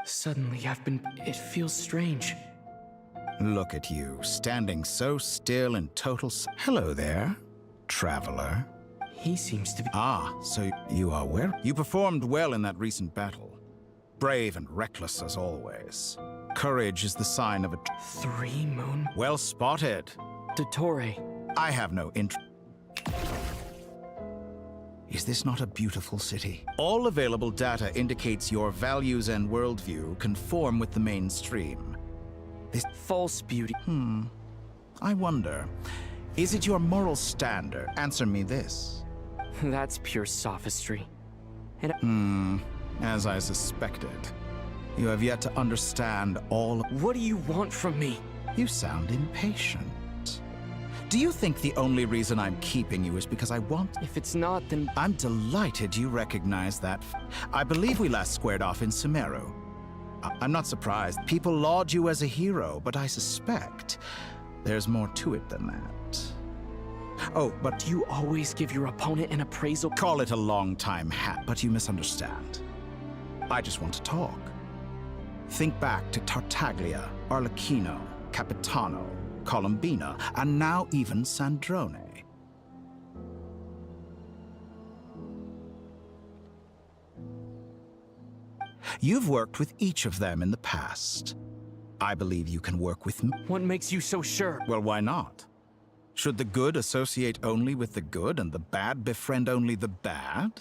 Suddenly, it feels strange. Look at you, standing so still in total Hello there, traveler. He seems to be... Ah, so you are where? You performed well in that recent battle. Brave and reckless as always. Courage is the sign of a... 3 moon? Well spotted. Dottore. I have no interest. Is this not a beautiful city? All available data indicates your values and worldview conform with the mainstream. This false beauty. I wonder, is it your moral standard? Answer me this. That's pure sophistry. And As I suspected. You have yet to understand all... What do you want from me? You sound impatient. Do you think the only reason I'm keeping you is because I want... If it's not, then... I'm delighted you recognize that. I believe we last squared off in Sumeru. I'm not surprised. People laud you as a hero, but I suspect there's more to it than that. Oh, but Do you always give your opponent an appraisal? call it a long-time hat, but you misunderstand. I just want to talk. Think back to Tartaglia, Arlecchino, Capitano, Colombina, and now even Sandrone. You've worked with each of them in the past. I believe you can work with me. What makes you so sure? Well, why not? Should the good associate only with the good and the bad befriend only the bad?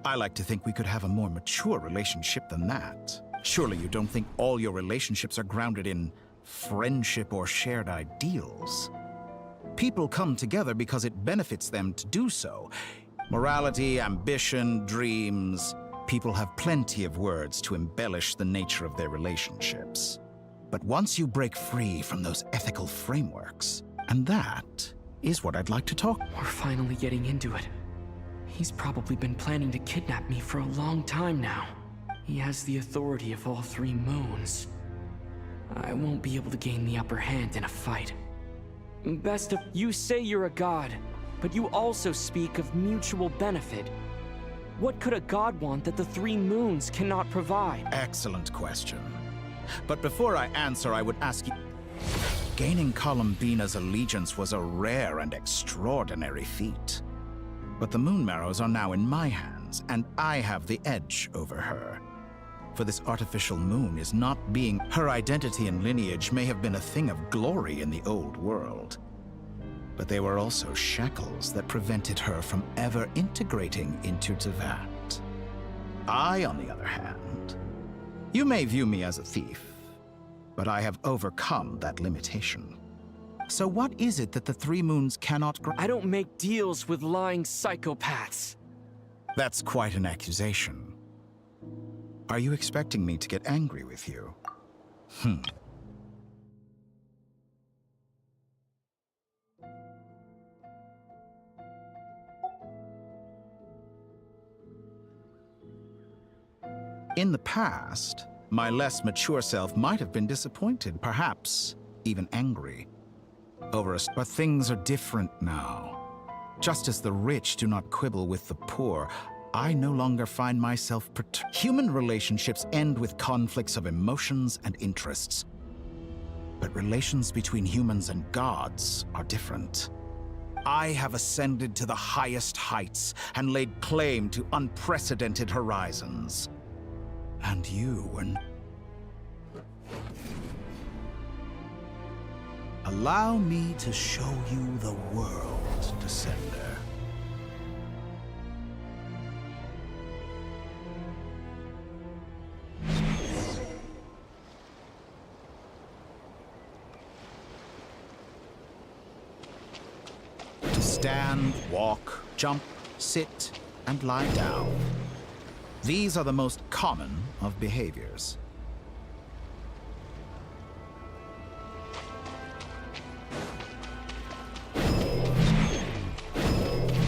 I like to think we could have a more mature relationship than that. Surely you don't think all your relationships are grounded in friendship or shared ideals? People come together because it benefits them to do so. Morality, ambition, dreams. People have plenty of words to embellish the nature of their relationships. But once you break free from those ethical frameworks, and that is what I'd like to talk. We're finally getting into it. He's probably been planning to kidnap me for a long time now. He has the authority of all 3 moons. I won't be able to gain the upper hand in a fight. Best of... You say you're a god, but you also speak of mutual benefit. What could a god want that the 3 moons cannot provide? Excellent question. But before I answer, I would ask you... Gaining Colombina's allegiance was a rare and extraordinary feat. But the Moon Marrows are now in my hands, and I have the edge over her. For this artificial moon is not being... Her identity and lineage may have been a thing of glory in the old world. But they were also shackles that prevented her from ever integrating into Tevat. I, on the other hand... You may view me as a thief, but I have overcome that limitation. So what is it that the 3 moons cannot... I don't make deals with lying psychopaths. That's quite an accusation. Are you expecting me to get angry with you? In the past, my less mature self might have been disappointed, perhaps even angry. But things are different now. Just as the rich do not quibble with the poor, I no longer find myself Human relationships end with conflicts of emotions and interests. But relations between humans and gods are different. I have ascended to the highest heights and laid claim to unprecedented horizons. And you and... Allow me to show you the world, Descender. To stand, walk, jump, sit, and lie down. These are the most common of behaviors.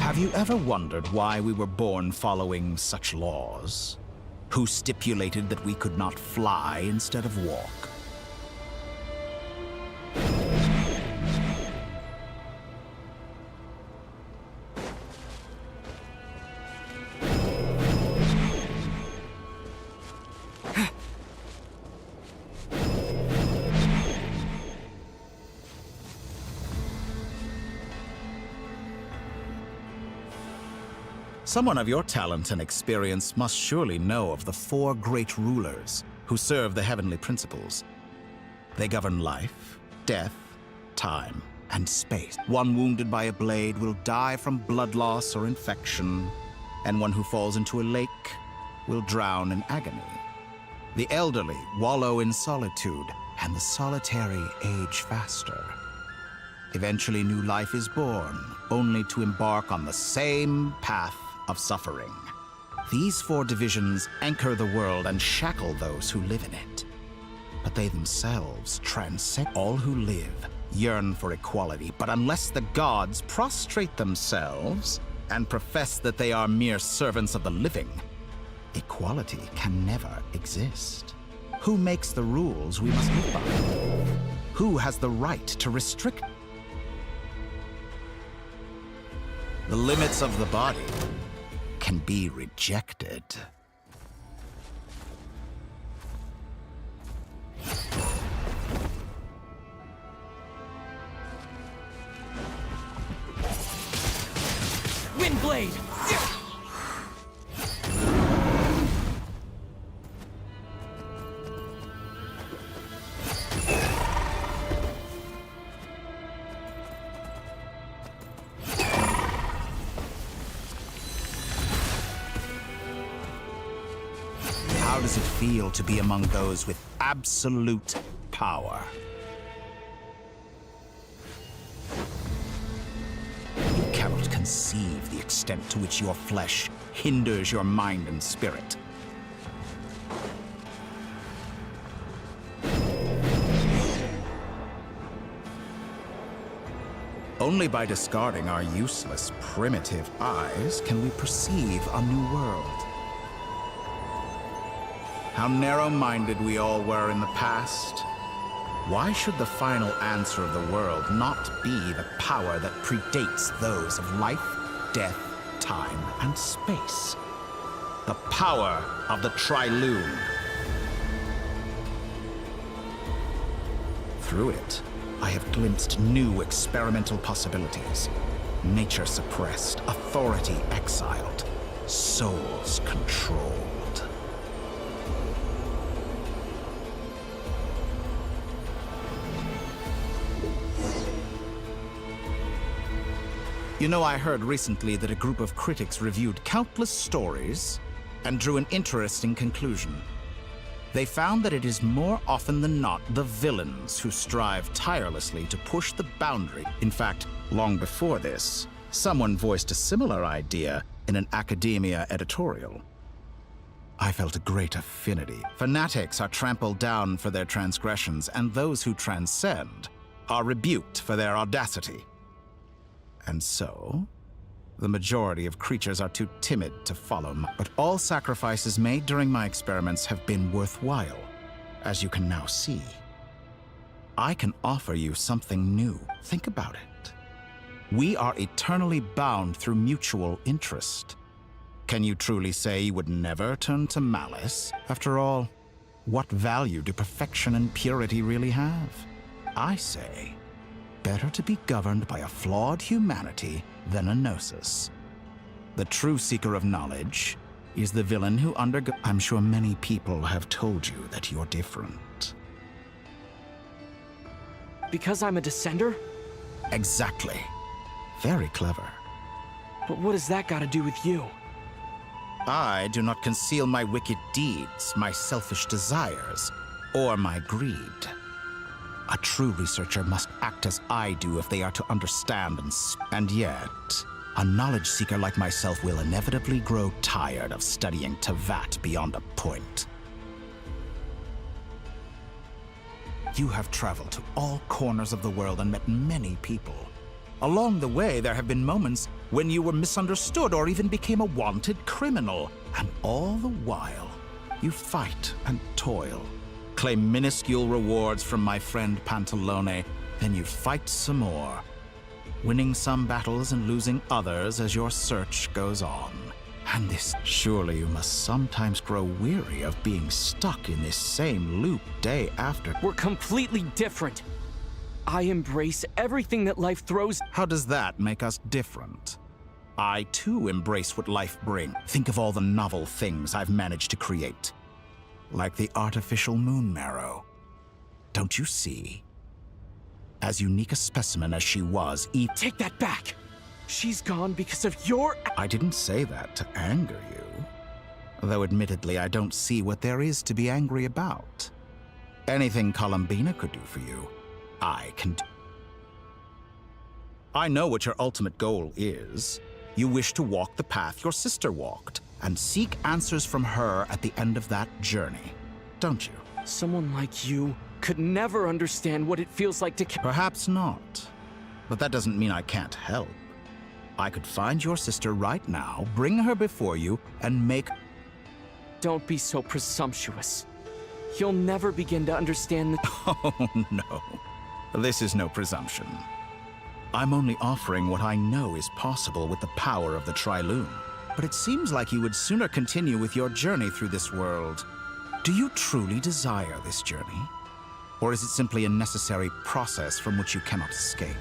Have you ever wondered why we were born following such laws? Who stipulated that we could not fly instead of walk? Someone of your talent and experience must surely know of the 4 great rulers who serve the heavenly principles. They govern life, death, time, and space. One wounded by a blade will die from blood loss or infection, and one who falls into a lake will drown in agony. The elderly wallow in solitude, and the solitary age faster. Eventually, new life is born, only to embark on the same path of suffering. These 4 divisions anchor the world and shackle those who live in it. But they themselves transcend. All who live yearn for equality, but unless the gods prostrate themselves and profess that they are mere servants of the living, equality can never exist. Who makes the rules we must live by? Who has the right to restrict? The limits of the body can be rejected. Windblade! How does it feel to be among those with absolute power? You cannot conceive the extent to which your flesh hinders your mind and spirit. Only by discarding our useless, primitive eyes can we perceive a new world. How narrow-minded we all were in the past. Why should the final answer of the world not be the power that predates those of life, death, time, and space? The power of the Triloon. Through it, I have glimpsed new experimental possibilities. Nature suppressed, authority exiled, souls controlled. You know, I heard recently that a group of critics reviewed countless stories and drew an interesting conclusion. They found that it is more often than not the villains who strive tirelessly to push the boundary. In fact, long before this, someone voiced a similar idea in an academia editorial. I felt a great affinity. Fanatics are trampled down for their transgressions, and those who transcend are rebuked for their audacity. And so, the majority of creatures are too timid to follow me. But all sacrifices made during my experiments have been worthwhile, as you can now see. I can offer you something new. Think about it. We are eternally bound through mutual interest. Can you truly say you would never turn to malice? After all, what value do perfection and purity really have? I say, better to be governed by a flawed humanity than a gnosis. The true seeker of knowledge is the villain who undergoes. I'm sure many people have told you that you're different. Because I'm a descender? Exactly. Very clever. But what has that got to do with you? I do not conceal my wicked deeds, my selfish desires, or my greed. A true researcher must act as I do if they are to understand and yet, a knowledge seeker like myself will inevitably grow tired of studying Tevat beyond a point. You have traveled to all corners of the world and met many people. Along the way, there have been moments when you were misunderstood or even became a wanted criminal. And all the while, you fight and toil. Claim minuscule rewards from my friend Pantalone, then you fight some more, winning some battles and losing others as your search goes on. And this, surely you must sometimes grow weary of being stuck in this same loop day after. We're completely different. I embrace everything that life throws. How does that make us different? I too embrace what life brings. Think of all the novel things I've managed to create. Like the artificial moon marrow. Don't you see? As unique a specimen as she was, Take that back! She's gone because of your... I didn't say that to anger you. Though admittedly, I don't see what there is to be angry about. Anything Columbina could do for you, I can do. I know what your ultimate goal is. You wish to walk the path your sister walked, and seek answers from her at the end of that journey, don't you? Someone like you could never understand what it feels like to... Perhaps not. But that doesn't mean I can't help. I could find your sister right now, bring her before you, and make... Don't be so presumptuous. You'll never begin to understand the... Oh, no. This is no presumption. I'm only offering what I know is possible with the power of the Trilune. But it seems like you would sooner continue with your journey through this world. Do you truly desire this journey? Or is it simply a necessary process from which you cannot escape?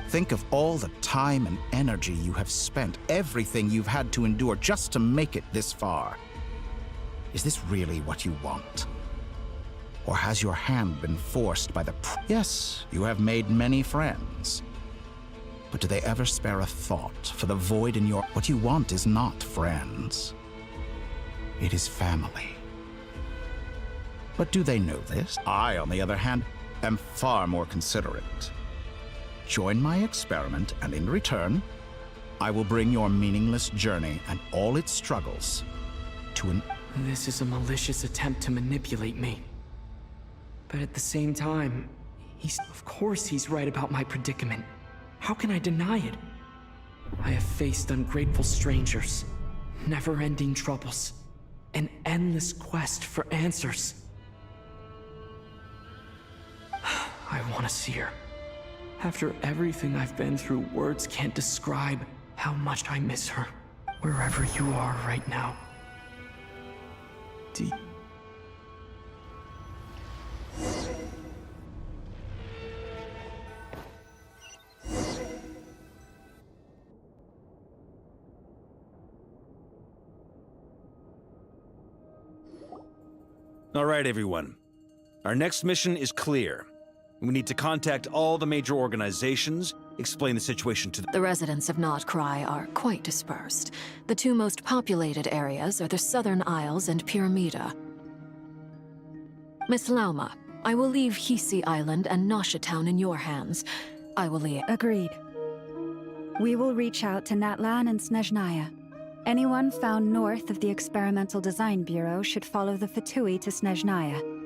Think of all the time and energy you have spent, everything you've had to endure just to make it this far. Is this really what you want? Or has your hand been forced by the... Yes, you have made many friends. But do they ever spare a thought for the void in your... What you want is not friends. It is family. But do they know this? I, on the other hand, am far more considerate. Join my experiment, and in return, I will bring your meaningless journey and all its struggles to an... This is a malicious attempt to manipulate me. But at the same time, of course he's right about my predicament. How can I deny it? I have faced ungrateful strangers, never-ending troubles, an endless quest for answers. I want to see her. After everything I've been through, words can't describe how much I miss her. Wherever you are right now. All right, everyone. Our next mission is clear. We need to contact all the major organizations, explain the situation to them. The residents of Not Cry are quite dispersed. The two most populated areas are the Southern Isles and Pyramida. Miss Lauma, I will leave Hisi Island and Nasha Town in your hands. I will leave. Agreed. We will reach out to Natlan and Snezhnaya. Anyone found north of the Experimental Design Bureau should follow the Fatui to Snezhnaya.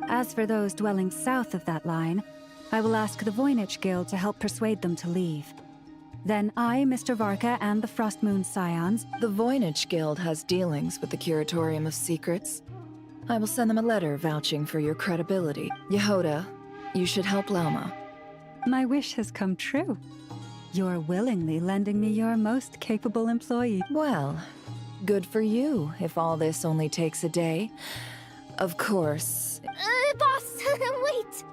As for those dwelling south of that line, I will ask the Voynich Guild to help persuade them to leave. Then I, Mr. Varka, and the Frostmoon Scions... The Voynich Guild has dealings with the Curatorium of Secrets. I will send them a letter vouching for your credibility. Yehoda, you should help Lauma. My wish has come true. You're willingly lending me your most capable employee. Well, good for you, if all this only takes a day. Of course... Boss, wait!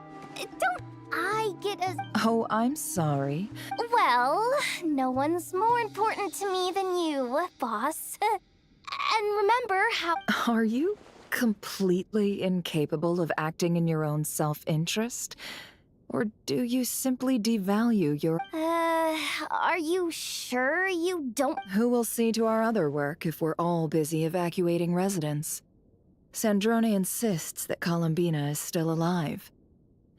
Don't I get a... Oh, I'm sorry. Well, no one's more important to me than you, boss. And remember how... Are you completely incapable of acting in your own self-interest? Or do you simply devalue your... Are you sure you don't... Who will see to our other work if we're all busy evacuating residents? Sandrone insists that Columbina is still alive.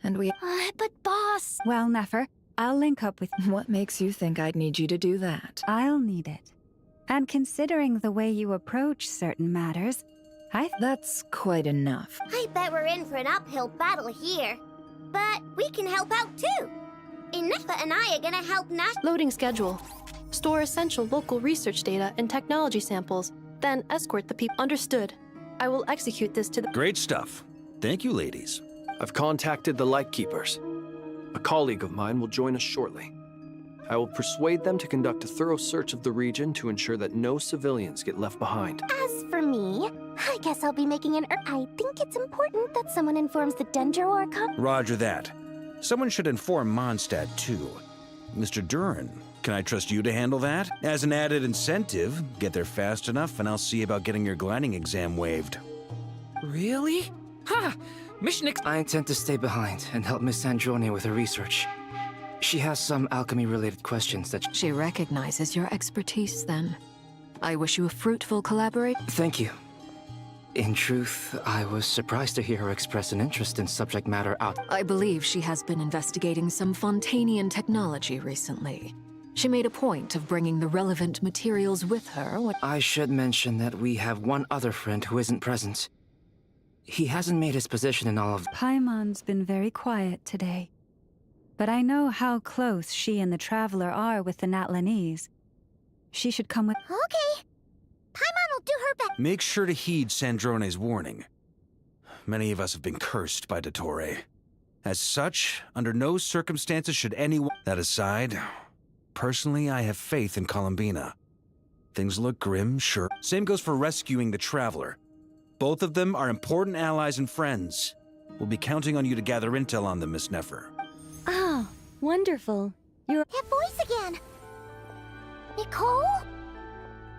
And we... but boss... Well, Nefer, I'll link up with... What makes you think I'd need you to do that? I'll need it. And considering the way you approach certain matters, That's quite enough. I bet we're in for an uphill battle here. But we can help out too. Inefa and I are gonna help Nash... Loading schedule. Store essential local research data and technology samples, then escort the people. Understood. I will execute this to the... Great stuff. Thank you, ladies. I've contacted the Lightkeepers. A colleague of mine will join us shortly. I will persuade them to conduct a thorough search of the region to ensure that no civilians get left behind. As for me, I guess I'll be making an... I think it's important that someone informs the Dendro Orcon. Roger that. Someone should inform Mondstadt, too. Mr. Duran, can I trust you to handle that? As an added incentive, get there fast enough and I'll see about getting your gliding exam waived. Really? Ha! I intend to stay behind and help Miss Androne with her research. She has some alchemy-related questions that She recognizes your expertise, then. I wish you a fruitful collaboration. Thank you. In truth, I was surprised to hear her express an interest in subject matter out. I believe she has been investigating some Fontanian technology recently. She made a point of bringing the relevant materials with her when— I should mention that we have one other friend who isn't present. He hasn't made his position in all of— Paimon's been very quiet today. But I know how close she and the Traveler are with the Natlanese. She should come with— Okay. Paimon will do her best. Make sure to heed Sandrone's warning. Many of us have been cursed by Dottore. As such, under no circumstances should anyone— That aside, personally I have faith in Columbina. Things look grim, sure. Same goes for rescuing the Traveler. Both of them are important allies and friends. We'll be counting on you to gather intel on them, Miss Nefer. Oh, wonderful. You're— That voice again. Nicole?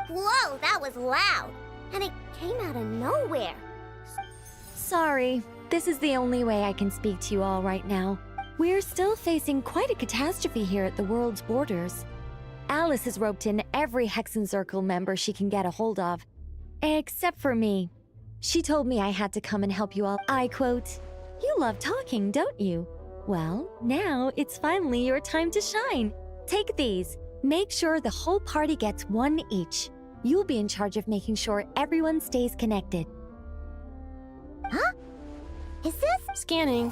Whoa, that was loud. And it came out of nowhere. sorry. This is the only way I can speak to you all right now. We're still facing quite a catastrophe here at the world's borders. Alice has roped in every Hexen Circle member she can get a hold of. Except for me. She told me I had to come and help you all. I quote, "You love talking, don't you? Well, now it's finally your time to shine. Take these. Make sure the whole party gets one each. You'll be in charge of making sure everyone stays connected." Huh? Is this? Scanning.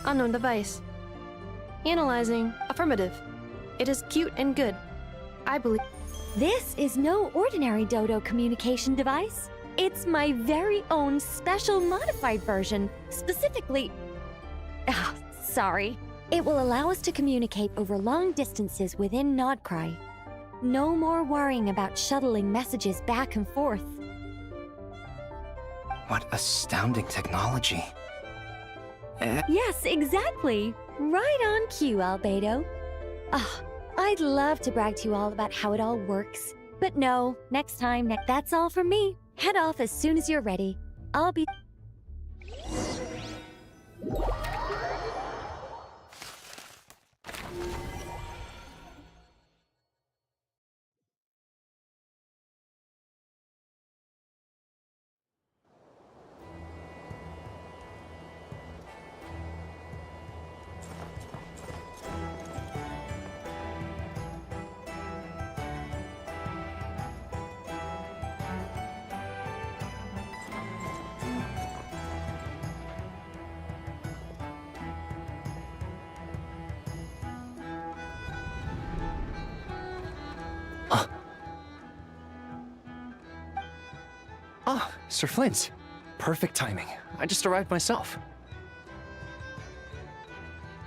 Unknown device. Analyzing. Affirmative. It is cute and good. I believe. This is no ordinary Dodo communication device. It's my very own special modified version, specifically... sorry. It will allow us to communicate over long distances within Nodcry. No more worrying about shuttling messages back and forth. What astounding technology. Yes, exactly. Right on cue, Albedo. I'd love to brag to you all about how it all works. But no, next time, that's all from me. Head off as soon as you're ready. I'll be... Sir Flint. Perfect timing. I just arrived myself.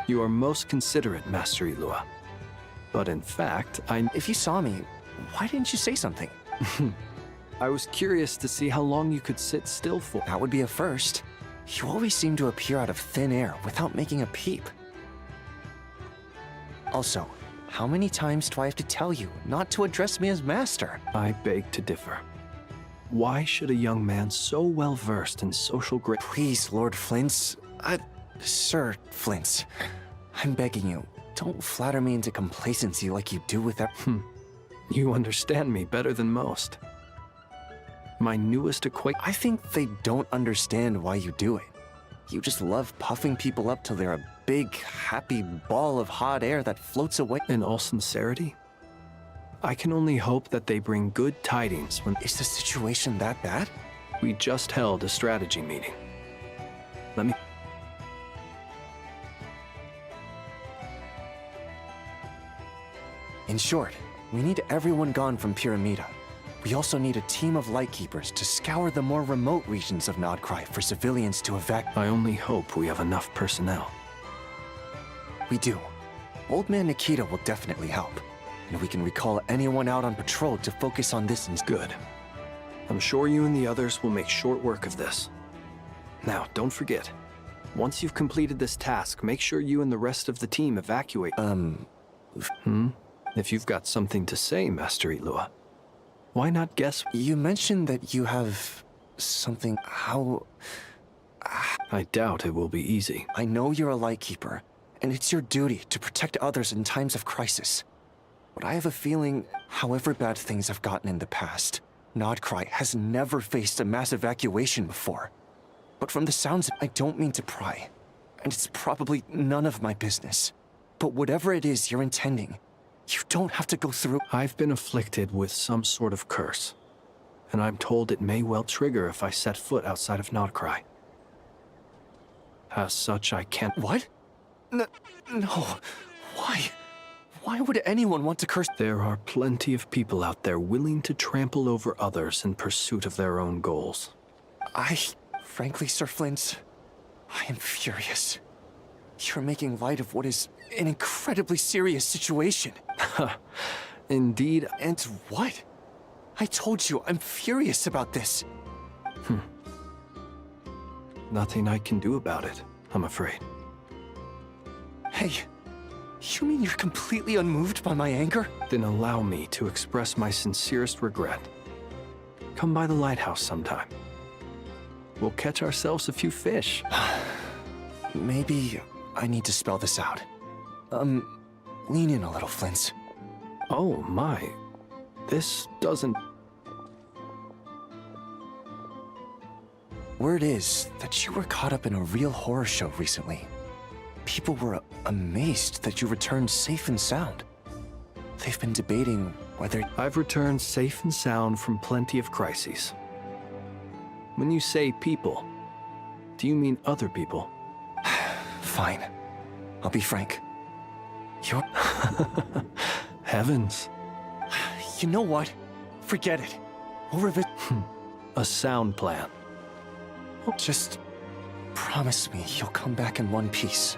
You are most considerate, Master Ilua. But in fact, If you saw me, why didn't you say something? I was curious to see how long you could sit still for. That would be a first. You always seem to appear out of thin air without making a peep. Also, how many times do I have to tell you not to address me as master? I beg to differ. Why should a young man so well-versed in social grace... Please, Lord Flint's... Sir Flint's. I'm begging you, don't flatter me into complacency like you do with that... You understand me better than most. My newest acquaintance... I think they don't understand why you do it. You just love puffing people up till they're a big, happy ball of hot air that floats away. In all sincerity, I can only hope that they bring good tidings when... Is the situation that bad? We just held a strategy meeting. Let me... In short, we need everyone gone from Pyramida. We also need a team of Lightkeepers to scour the more remote regions of Nodcry for civilians to evacuate. I only hope we have enough personnel. We do. Old Man Nikita will definitely help. And we can recall anyone out on patrol to focus on this instead. Good. I'm sure you and the others will make short work of this. Now, don't forget, Once you've completed this task, make sure you and the rest of the team evacuate. If you've got something to say, Master Ilua, why not guess? You mentioned that you have something. How? I doubt it will be easy. I know you're a Lightkeeper, and it's your duty to protect others in times of crisis. But I have a feeling, however bad things have gotten in the past, Nodcry has never faced a mass evacuation before. But from the sounds, I don't mean to pry, and it's probably none of my business. But whatever it is you're intending, you don't have to go through. I've been afflicted with some sort of curse, and I'm told it may well trigger if I set foot outside of Nodcry. As such, I can't— What? No. Why? Why would anyone want to curse? There are plenty of people out there willing to trample over others in pursuit of their own goals. Frankly, Sir Flint, I am furious. You're making light of what is an incredibly serious situation. Indeed. And what? I told you, I'm furious about this. Nothing I can do about it, I'm afraid. Hey, you mean you're completely unmoved by my anger? Then allow me to express my sincerest regret. Come by the lighthouse sometime. We'll catch ourselves a few fish. Maybe I need to spell this out. Lean in a little, Flint. Oh my. This doesn't... Word is that you were caught up in a real horror show recently. People were amazed that you returned safe and sound. They've been debating whether... I've returned safe and sound from plenty of crises. When you say people, do you mean other people? Fine. I'll be frank. You're... Heavens. You know what? Forget it. We'll revisit... A sound plan. Just promise me you'll come back in one piece.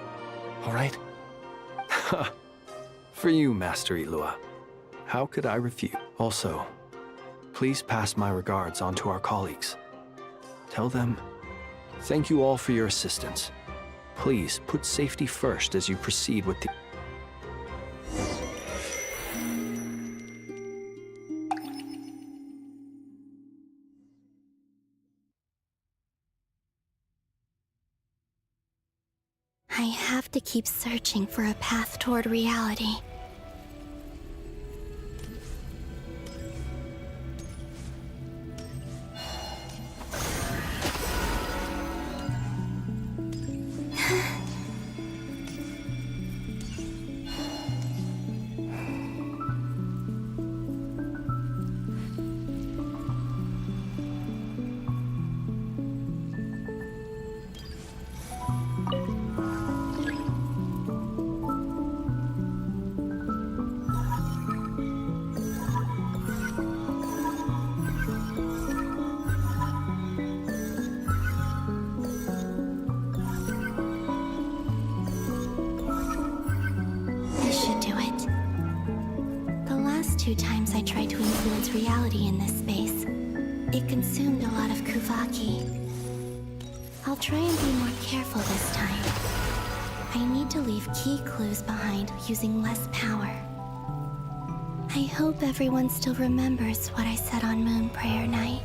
All right? For you, Master Ilua. How could I refuse? Also, please pass my regards on to our colleagues. Tell them, thank you all for your assistance. Please put safety first as you proceed with the... I have to keep searching for a path toward reality. This should do it. The last 2 times I tried to influence reality in this space, it consumed a lot of Kuvaki. I'll try and be more careful this time. I need to leave key clues behind using less power. I hope everyone still remembers what I said on Moon Prayer Night.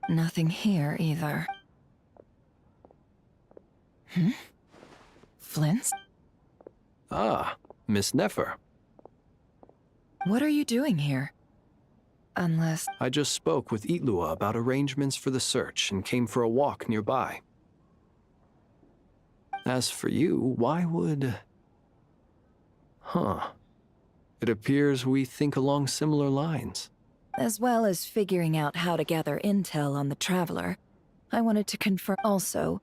Nothing here either. Flint? Ah, Miss Nefer. What are you doing here? Unless... I just spoke with Ilua about arrangements for the search and came for a walk nearby. As for you, why would... It appears we think along similar lines. As well as figuring out how to gather intel on the Traveler, I wanted to confirm also,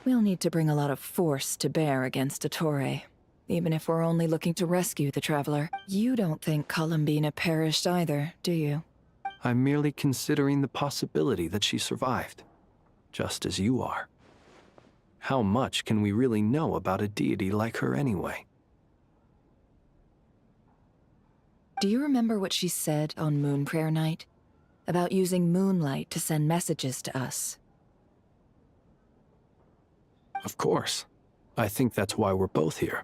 we'll need to bring a lot of force to bear against Dottore, even if we're only looking to rescue the Traveler. You don't think Columbina perished either, do you? I'm merely considering the possibility that she survived, just as you are. How much can we really know about a deity like her anyway? Do you remember what she said on Moon Prayer Night? About using moonlight to send messages to us? Of course. I think that's why we're both here.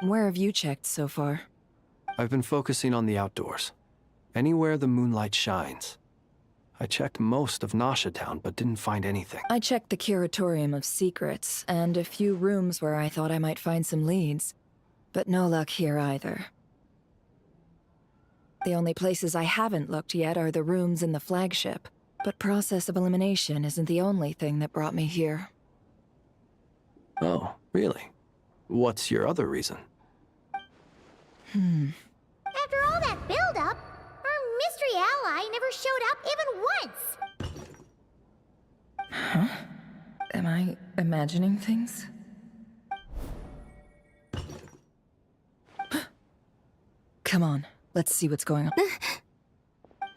Where have you checked so far? I've been focusing on the outdoors. Anywhere the moonlight shines. I checked most of Nasha Town, but didn't find anything. I checked the Curatorium of Secrets, and a few rooms where I thought I might find some leads. But no luck here either. The only places I haven't looked yet are the rooms in the flagship. But process of elimination isn't the only thing that brought me here. Oh, really? What's your other reason? After all that build-up, our mystery ally never showed up even once! Huh? Am I imagining things? Come on, let's see what's going on.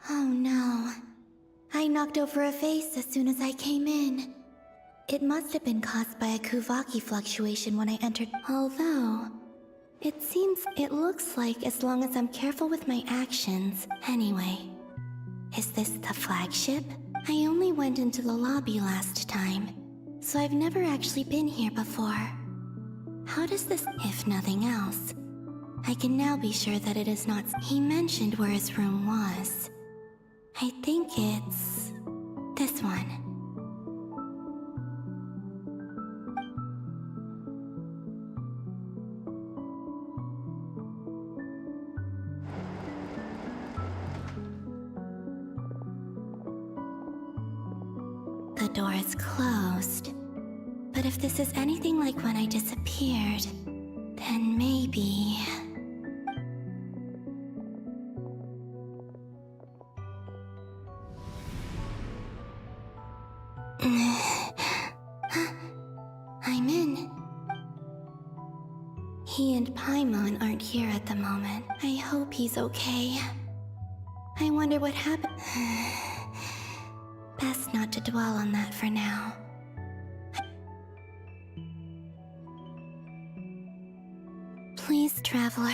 Oh no. I knocked over a vase as soon as I came in. It must have been caused by a Kuvaki fluctuation when I entered. Although, it looks like as long as I'm careful with my actions. Anyway, is this the flagship? I only went into the lobby last time, so I've never actually been here before. How does this, if nothing else, I can now be sure that it is not. He mentioned where his room was. I think it's this one. The door is closed. But if this is anything like when I disappeared, then maybe... I'm in. He and Paimon aren't here at the moment. I hope he's okay. I wonder what happened. Best not to dwell on that for now. Please, traveler.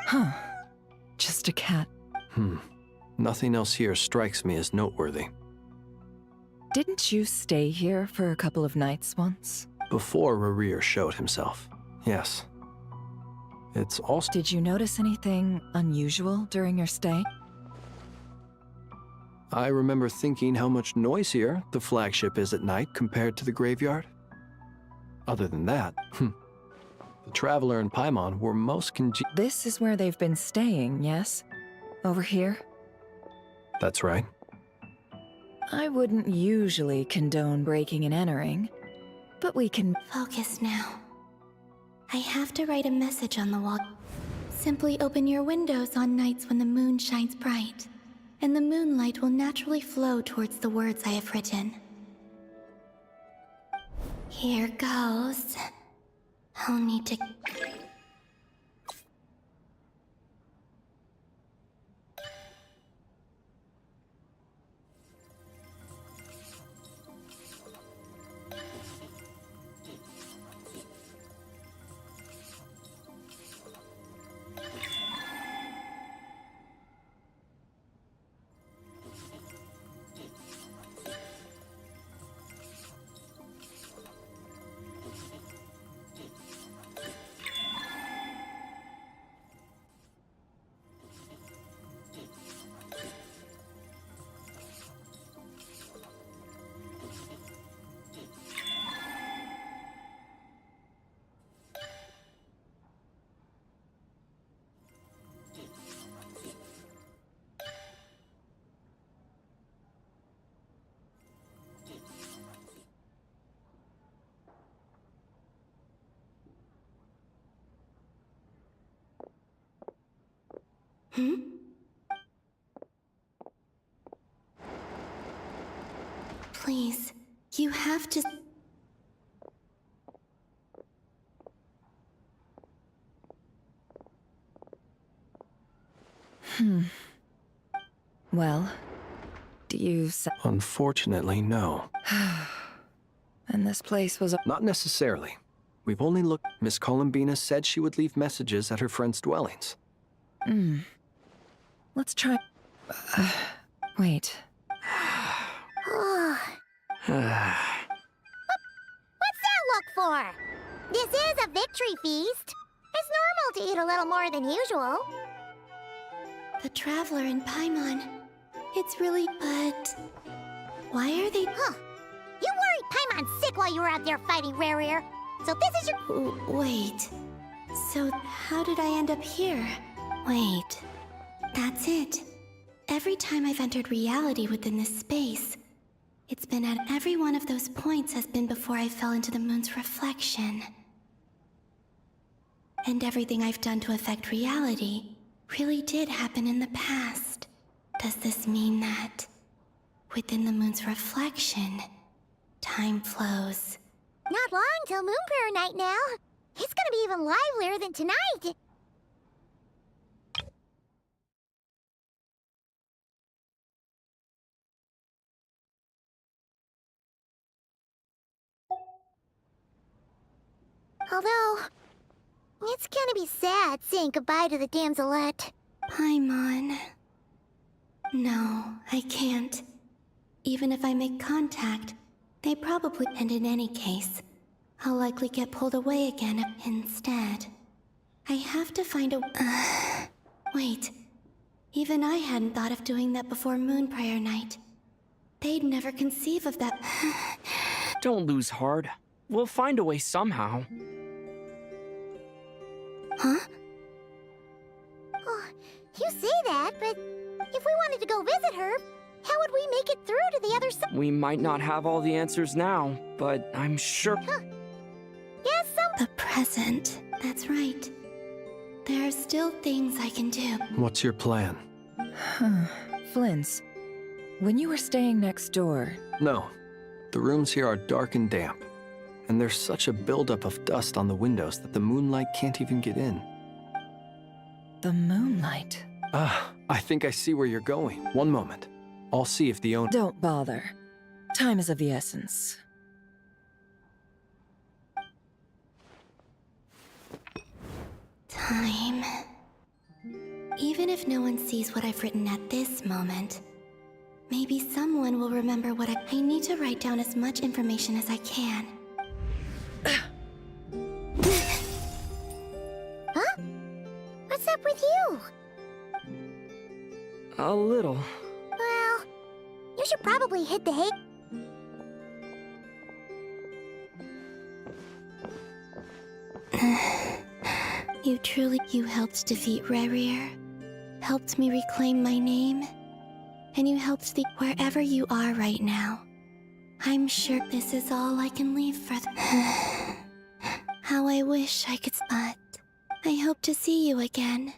Huh. Just a cat. Nothing else here strikes me as noteworthy. Didn't you stay here for a couple of nights once? Before Rarir showed himself, yes. It's also... Did you notice anything unusual during your stay? I remember thinking how much noisier the flagship is at night compared to the graveyard. Other than that, the Traveler and Paimon were most This is where they've been staying, yes? Over here? That's right. I wouldn't usually condone breaking and entering, but we can... Focus now. I have to write a message on the wall. Simply open your windows on nights when the moon shines bright, and the moonlight will naturally flow towards the words I have written. Here goes. I'll need to... Please, you have to... Well, do you Unfortunately, no. And this place was Not necessarily. We've only looked. Miss Columbina said she would leave messages at her friends' dwellings. Let's try... wait. What's that look for? This is a victory feast. It's normal to eat a little more than usual. The Traveler in Paimon. It's really... But... Why are they... Huh. You worried Paimon's sick while you were out there fighting Rare. So this is your... Wait. So how did I end up here? Wait. That's it. Every time I've entered reality within this space, it's been at every one of those points has been before I fell into the moon's reflection. And everything I've done to affect reality really did happen in the past. Does this mean that within the moon's reflection, time flows? Not long till Moon Prayer Night now. It's gonna be even livelier than tonight. Although, it's gonna be sad saying goodbye to the damselette. Paimon. No, I can't. Even if I make contact, they probably... And in any case, I'll likely get pulled away again instead. I have to find a... Wait. Even I hadn't thought of doing that before Moon Prayer Night. They'd never conceive of that... Don't lose heart. We'll find a way somehow. Huh? Oh, you say that, but if we wanted to go visit her, how would we make it through to the other side? We might not have all the answers now, but I'm sure... Huh. Yes, The present. That's right. There are still things I can do. What's your plan? Flynn's, when you were staying next door... No. The rooms here are dark and damp. And there's such a buildup of dust on the windows that the moonlight can't even get in. The moonlight? Ah, I think I see where you're going. One moment. I'll see if the owner... Don't bother. Time is of the essence. Time. Even if no one sees what I've written at this moment, maybe someone will remember what I need to write down as much information as I can. Huh? What's up with you? A little. Well, you should probably hit the hay. You helped defeat Rerir, helped me reclaim my name, and you helped the wherever you are right now. I'm sure this is all I can leave for How I wish I could, but I hope to see you again.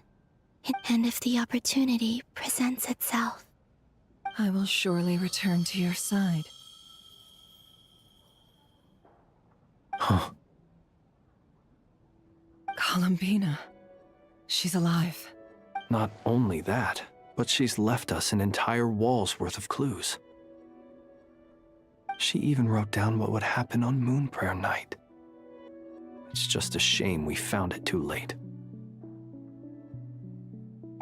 And if the opportunity presents itself. I will surely return to your side. Huh. Columbina. She's alive. Not only that, but she's left us an entire wall's worth of clues. She even wrote down what would happen on Moon Prayer Night. It's just a shame we found it too late.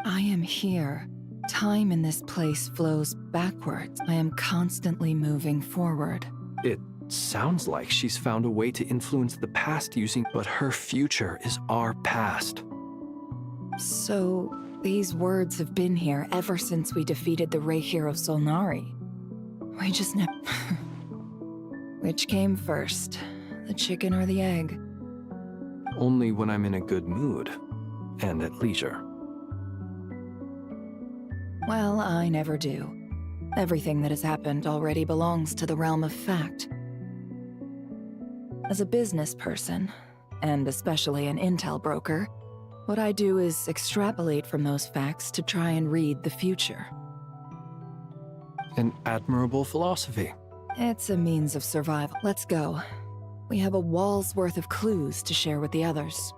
I am here. Time in this place flows backwards. I am constantly moving forward. It sounds like she's found a way to influence the past using... But her future is our past. So, these words have been here ever since we defeated the Ray hero Solnari. We just never... Which came first? The chicken or the egg? Only when I'm in a good mood. And at leisure. Well, I never do. Everything that has happened already belongs to the realm of fact. As a business person, and especially an intel broker, what I do is extrapolate from those facts to try and read the future. An admirable philosophy. It's a means of survival. Let's go. We have a wall's worth of clues to share with the others.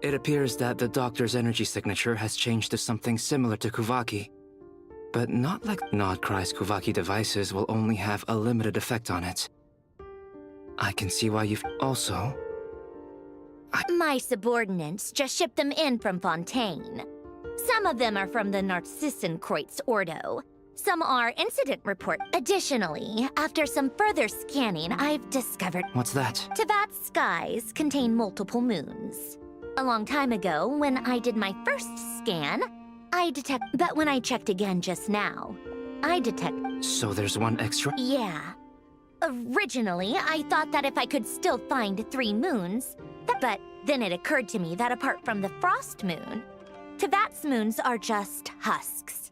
It appears that the doctor's energy signature has changed to something similar to Kuvaki. But not like Nodcry's Kuvaki devices will only have a limited effect on it. I can see why you've... Also... My subordinates just shipped them in from Fontaine. Some of them are from the Narcissenkreuz Ordo. Some are incident report. Additionally, after some further scanning, I've discovered... What's that? Tevat's skies contain multiple moons. A long time ago, when I did my first scan, But when I checked again just now, I detect... So there's one extra? Yeah. Originally, I thought that if I could still find 3 moons... But then it occurred to me that apart from the Frost Moon, Tevat's moons are just husks.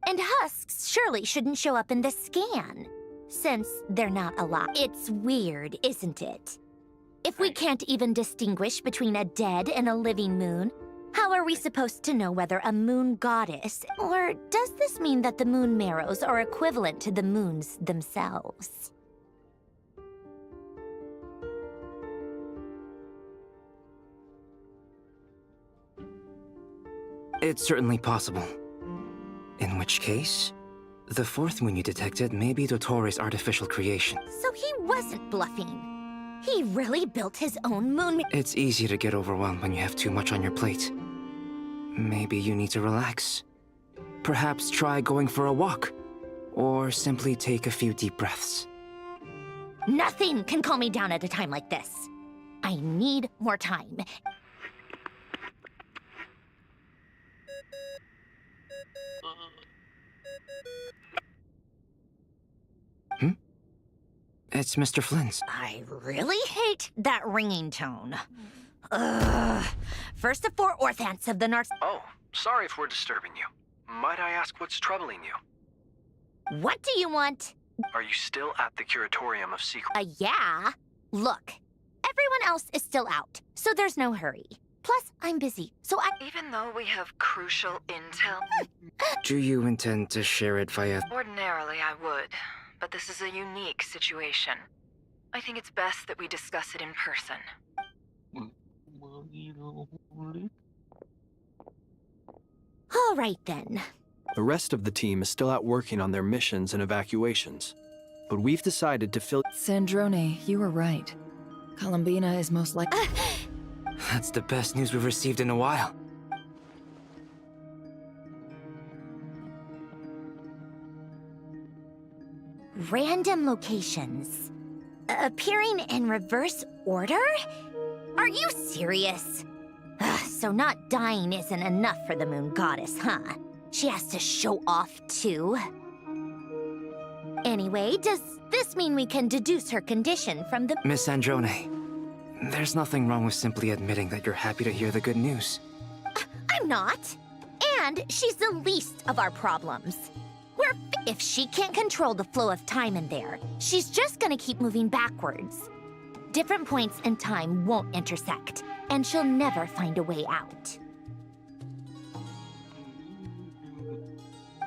And husks surely shouldn't show up in the scan, since they're not alive. It's weird, isn't it? If we can't even distinguish between a dead and a living moon, how are we supposed to know whether a moon goddess... Or does this mean that the moon marrows are equivalent to the moons themselves? It's certainly possible. In which case, the 4th moon you detected may be Dottoro's artificial creation. So he wasn't bluffing. He really built his own moon... It's easy to get overwhelmed when you have too much on your plate. Maybe you need to relax. Perhaps try going for a walk. Or simply take a few deep breaths. Nothing can calm me down at a time like this. I need more time. It's Mr. Flynn's. I really hate that ringing tone. Ugh. First of 4 Orthants of the Narc... Oh, sorry if we're disturbing you. Might I ask what's troubling you? What do you want? Are you still at the Curatorium of Secret? Yeah. Look, everyone else is still out, so there's no hurry. Plus, I'm busy, so I... Even though we have crucial intel... Do you intend to share it via... Ordinarily, I would. But this is a unique situation. I think it's best that we discuss it in person. All right, then. The rest of the team is still out working on their missions and evacuations. But we've decided to fill... Sandrone, you were right. Columbina is most likely... That's the best news we've received in a while. Random locations. Appearing in reverse order? Are you serious? So not dying isn't enough for the moon goddess, huh? She has to show off too. Anyway, does this mean we can deduce her condition from the... Miss Androne, there's nothing wrong with simply admitting that you're happy to hear the good news. I'm not. And she's the least of our problems. If she can't control the flow of time in there, she's just gonna keep moving backwards. Different points in time won't intersect, and she'll never find a way out.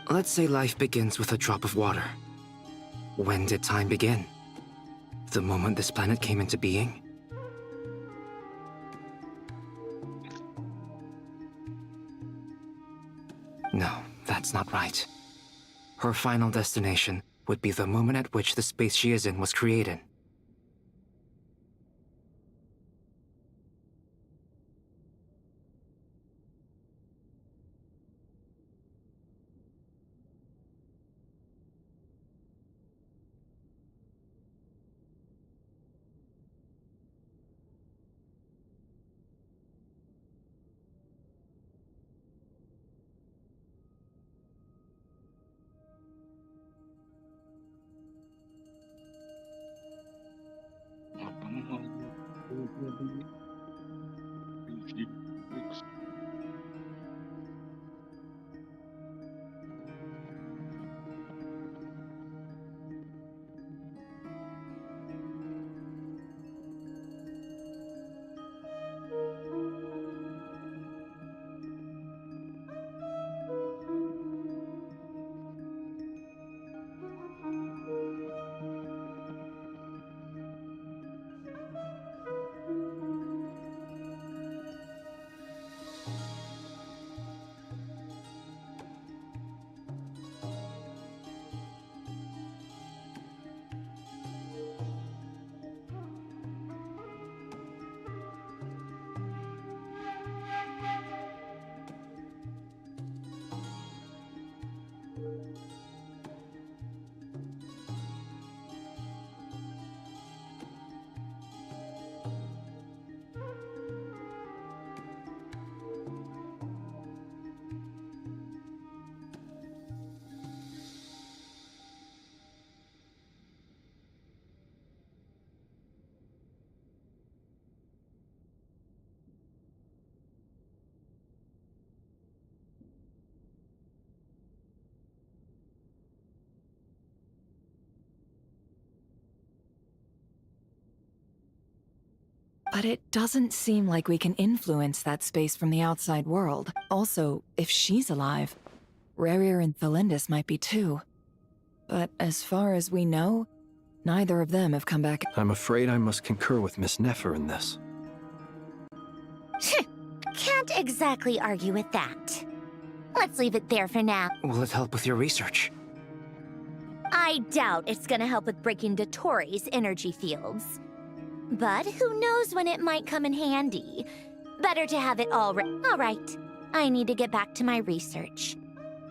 Let's say life begins with a drop of water. When did time begin? The moment this planet came into being? No, that's not right. Her final destination would be the moment at which the space she is in was created. But it doesn't seem like we can influence that space from the outside world. Also, if she's alive, Rerir and Thalindus might be too. But as far as we know, neither of them have come back. I'm afraid I must concur with Miss Nefer in this. Can't exactly argue with that. Let's leave it there for now. Will it help with your research? I doubt it's gonna help with breaking Dottoro's energy fields. But who knows when it might come in handy. Better to have it all right, I need to get back to my research.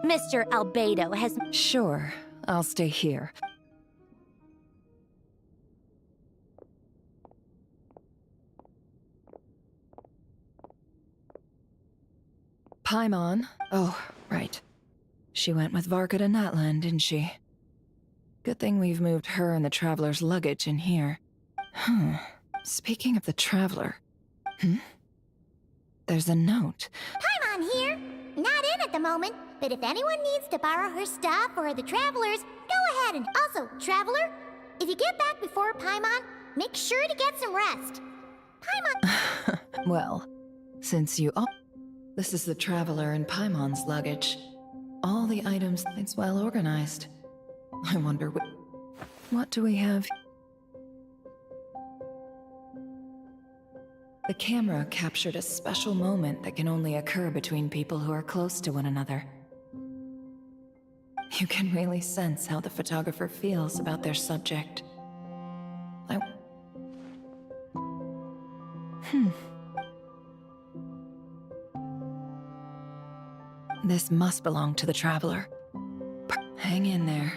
Mr. Albedo has— Sure, I'll stay here. Paimon. Oh, right. She went with Varka to Natlan, didn't she? Good thing we've moved her and the Traveler's luggage in here. Speaking of the Traveler... There's a note. Paimon here. Not in at the moment, but if anyone needs to borrow her stuff or the Traveler's, go ahead and... Also, Traveler, if you get back before Paimon, make sure to get some rest. Paimon... Well, since you all... This is the Traveler and Paimon's luggage. All the items, it's well organized. I wonder what do we have? The camera captured a special moment that can only occur between people who are close to one another. You can really sense how the photographer feels about their subject. This must belong to the Traveler. Hang in there.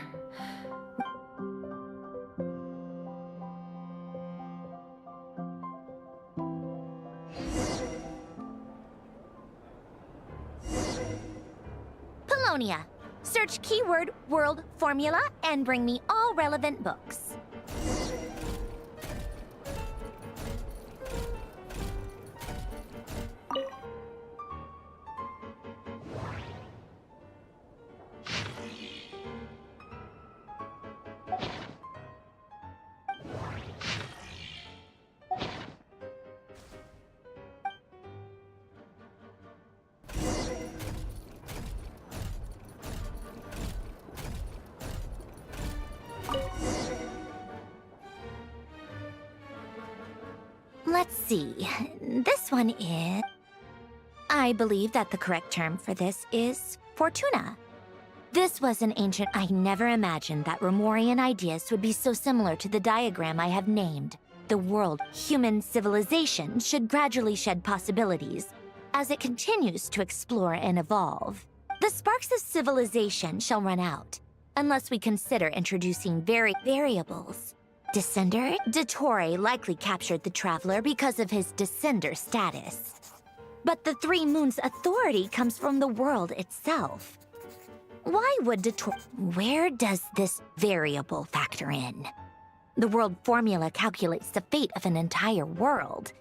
Polonia. Search keyword world formula and bring me all relevant books. Let's see. This one is... I believe that the correct term for this is Fortuna. This was an ancient... I never imagined that Romorian ideas would be so similar to the diagram I have named. The world, human civilization, should gradually shed possibilities as it continues to explore and evolve. The sparks of civilization shall run out, unless we consider introducing variables. Descender? Dottore likely captured the Traveler because of his Descender status. But the Three Moons' authority comes from the world itself. Why would Dottore... Where does this variable factor in? The world formula calculates the fate of an entire world.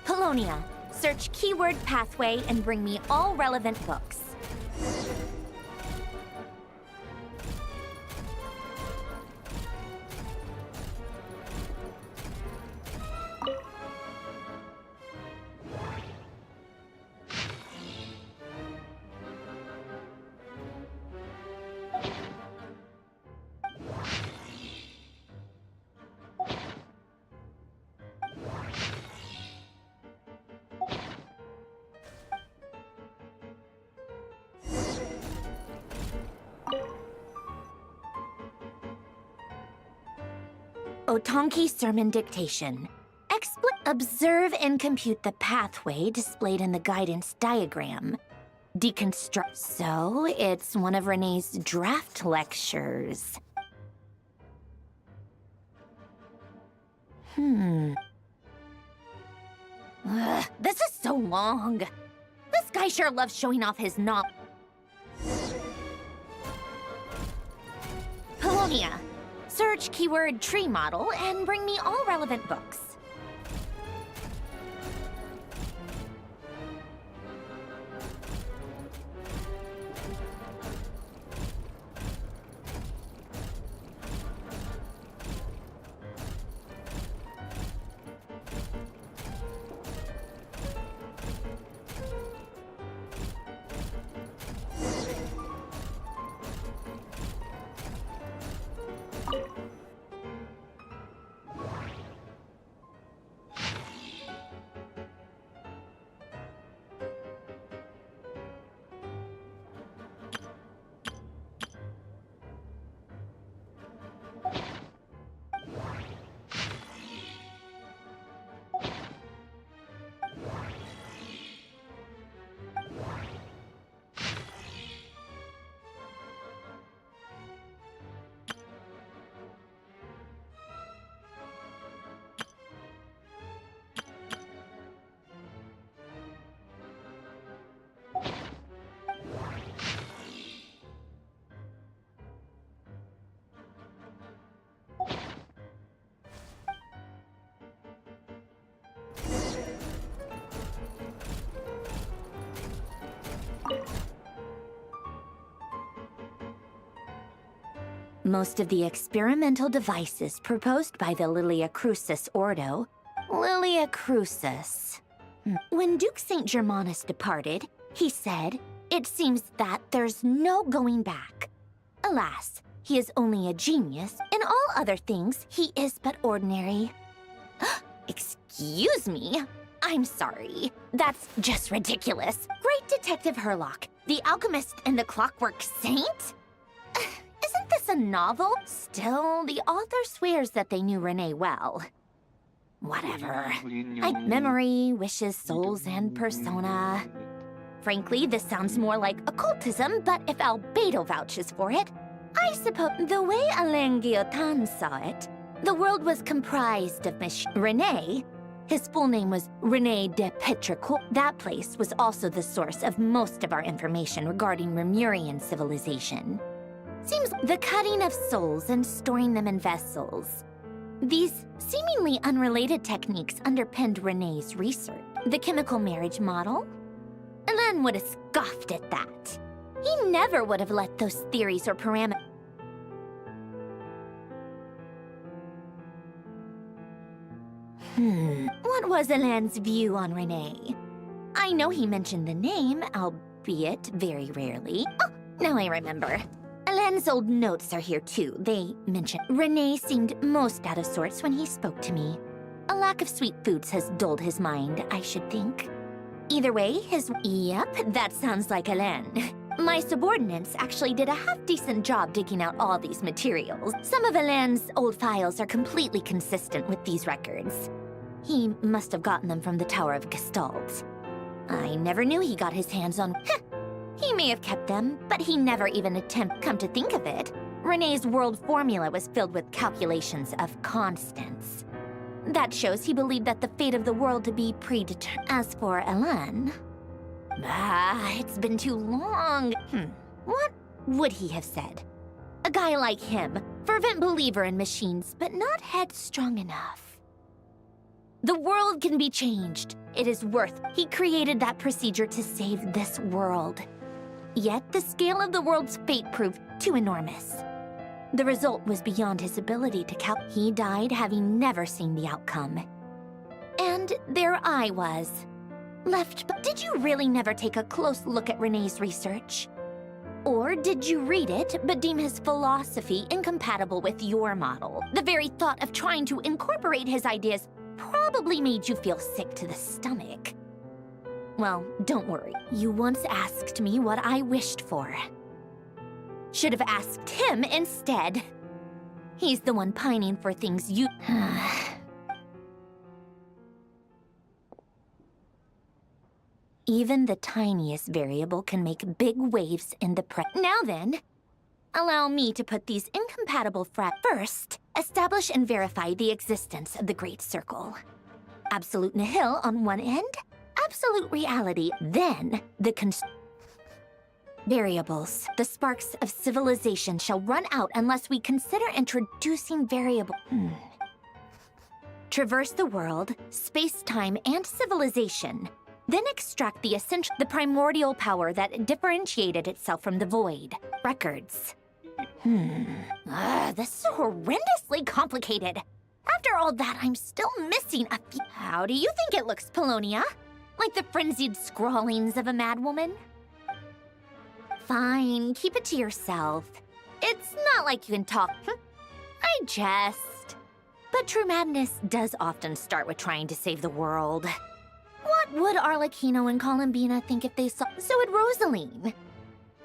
Polonia. Search keyword pathway and bring me all relevant books. Otonki Sermon Dictation. Observe and compute the pathway displayed in the guidance diagram. Deconstruct. So, it's one of Renee's draft lectures. This is so long. This guy sure loves showing off his knowledge. Polonia. Search keyword tree model and bring me all relevant books. most of the experimental devices proposed by the Lilia Crucis Ordo. Lilia Crucis. When Duke St. Germanus departed, he said, "It seems that there's no going back. Alas, he is only a genius. In all other things, he is but ordinary." Excuse me? I'm sorry. That's just ridiculous. Great Detective Herlock, the alchemist and the clockwork saint? Isn't this a novel? Still, the author swears that they knew Renee well. Whatever. Memory, wishes, souls, and persona. Frankly, this sounds more like occultism, but if Albedo vouches for it, I suppose the way Alain Guillotin saw it, the world was comprised of Renee. His full name was René de Petricourt. That place was also the source of most of our information regarding Remurian civilization. Seems the cutting of souls and storing them in vessels. These seemingly unrelated techniques underpinned René's research. The chemical marriage model? Alain would have scoffed at that. He never would have let those theories or parameters. What was Alain's view on Renee? I know he mentioned the name, albeit very rarely. Oh, now I remember. Alain's old notes are here too. They mention Renee seemed most out of sorts when he spoke to me. A lack of sweet foods has dulled his mind, I should think. Either way, Yep, that sounds like Alain. My subordinates actually did a half-decent job digging out all these materials. Some of Alain's old files are completely consistent with these records. He must have gotten them from the Tower of Gestalt. I never knew he got his hands on... He may have kept them, but he never even attempted. Come to think of it, René's world formula was filled with calculations of constants. That shows he believed that the fate of the world to be predetermined. As for Alain... it's been too long. What would he have said? A guy like him, fervent believer in machines, but not headstrong enough. The world can be changed. It is worth. He created that procedure to save this world. Yet the scale of the world's fate proved too enormous. The result was beyond his ability to calculate. He died having never seen the outcome. And there I was, left. But did you really never take a close look at René's research? Or did you read it, but deem his philosophy incompatible with your model? The very thought of trying to incorporate his ideas probably made you feel sick to the stomach. Well, don't worry. You once asked me what I wished for. Should have asked him instead. He's the one pining for things you... Even the tiniest variable can make big waves in the Now then, allow me to put these incompatible First, establish and verify the existence of the Great Circle. Absolute nihil on one end, absolute reality, then the variables. The sparks of civilization shall run out unless we consider introducing variable. Traverse the world, space-time, and civilization. Then extract the primordial power that differentiated itself from the void. Records. This is horrendously complicated. After all that, I'm still missing a few. How do you think it looks, Polonia? Like the frenzied scrawlings of a madwoman? Fine, keep it to yourself. It's not like you can talk. I jest. But true madness does often start with trying to save the world. What would Arlecchino and Columbina think if they saw... So would Rosaline.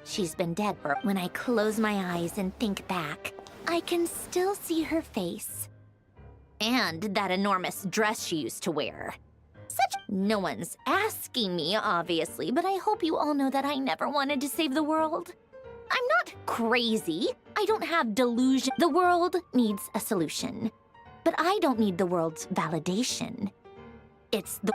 She's been dead, but when I close my eyes and think back, I can still see her face. And that enormous dress she used to wear. No one's asking me, obviously, but I hope you all know that I never wanted to save the world. I'm not crazy. I don't have delusion. The world needs a solution. But I don't need the world's validation. It's the...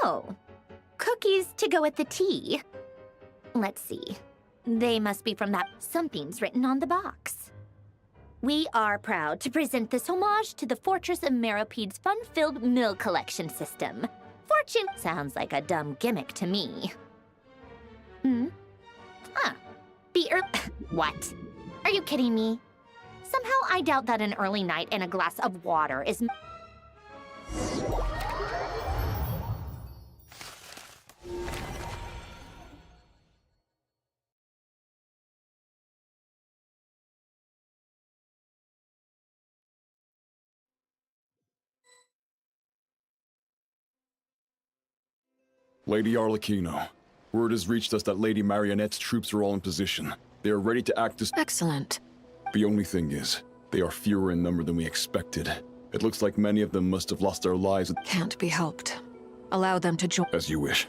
Oh, cookies to go with the tea. Let's see. They must be from that. Something's written on the box. We are proud to present this homage to the Fortress of Meropede's fun-filled mill collection system. Fortune sounds like a dumb gimmick to me. Huh. What? Are you kidding me? Somehow I doubt that an early night and a glass of water is... Lady Arlecchino, word has reached us that Lady Marionette's troops are all in position. They are ready to act as— Excellent. The only thing is, they are fewer in number than we expected. It looks like many of them must have lost their lives— Can't be helped. Allow them to join. As you wish.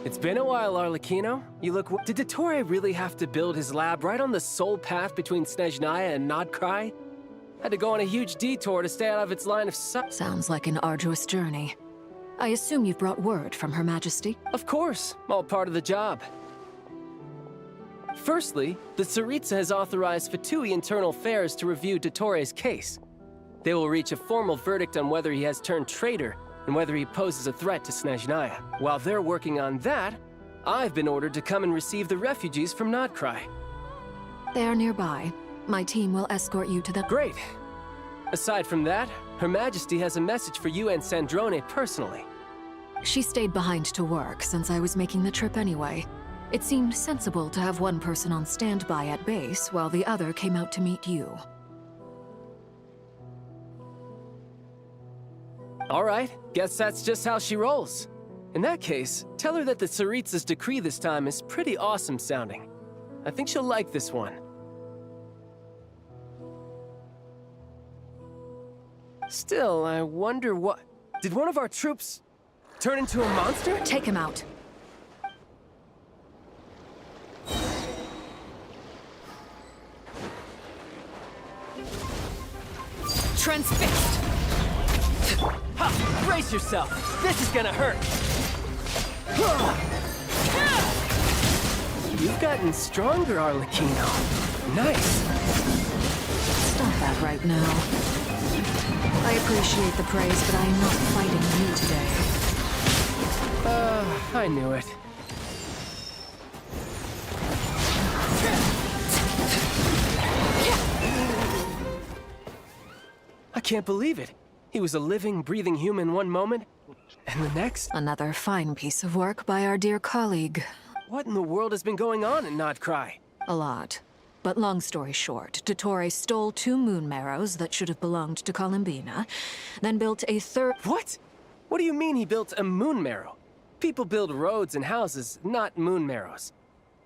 It's been a while, Arlecchino. You look— Did Dottore really have to build his lab right on the sole path between Snezhnaya and Nodcry? Had to go on a huge detour to stay out of its line of sight. Sounds like an arduous journey. I assume you've brought word from Her Majesty? Of course, all part of the job. Firstly, the Tsaritsa has authorized Fatui Internal Affairs to review Dottore's case. They will reach a formal verdict on whether he has turned traitor and whether he poses a threat to Snezhnaya. While they're working on that, I've been ordered to come and receive the refugees from Nodcry. They are nearby. My team will escort you to them. Great. Aside from that, Her Majesty has a message for you and Sandrone personally. She stayed behind to work since I was making the trip anyway. It seemed sensible to have one person on standby at base while the other came out to meet you. All right, guess that's just how she rolls. In that case, tell her that the Tsaritsa's decree this time is pretty awesome sounding. I think she'll like this one. Still, I wonder what— Did one of our troops turn into a monster? Take him out. Transfixed! Ha! Brace yourself! This is gonna hurt! You've gotten stronger, Arlecchino. Nice! Stop that right now. I appreciate the praise, but I am not fighting you today. I knew it. I can't believe it. He was a living, breathing human one moment, and the next— Another fine piece of work by our dear colleague. What in the world has been going on in Nodcry? A lot. But long story short, Dottore stole 2 moon marrows that should have belonged to Columbina, then built a third— What? What do you mean he built a moon marrow? People build roads and houses, not moon marrows.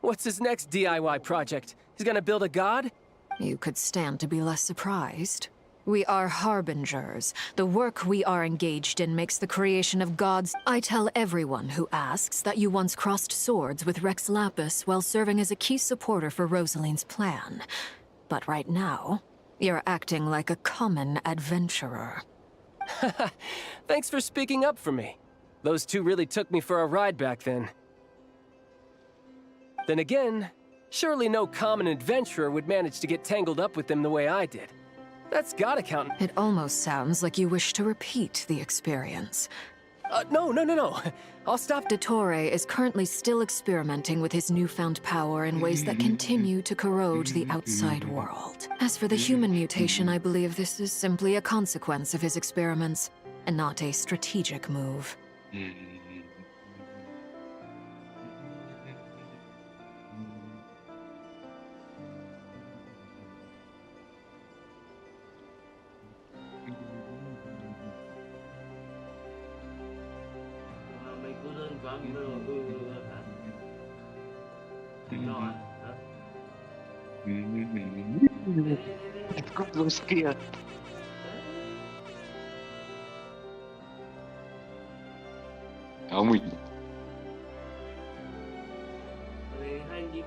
What's his next DIY project? He's gonna build a god? You could stand to be less surprised. We are harbingers. The work we are engaged in makes the creation of gods. I tell everyone who asks that you once crossed swords with Rex Lapis while serving as a key supporter for Rosaline's plan. But right now, you're acting like a common adventurer. Thanks for speaking up for me. Those two really took me for a ride back then. Then again, surely no common adventurer would manage to get tangled up with them the way I did. That's gotta count. It almost sounds like you wish to repeat the experience. No. I'll stop. Dottore is currently still experimenting with his newfound power in ways that continue to corrode the outside world. As for the human mutation, I believe this is simply a consequence of his experiments, and not a strategic move.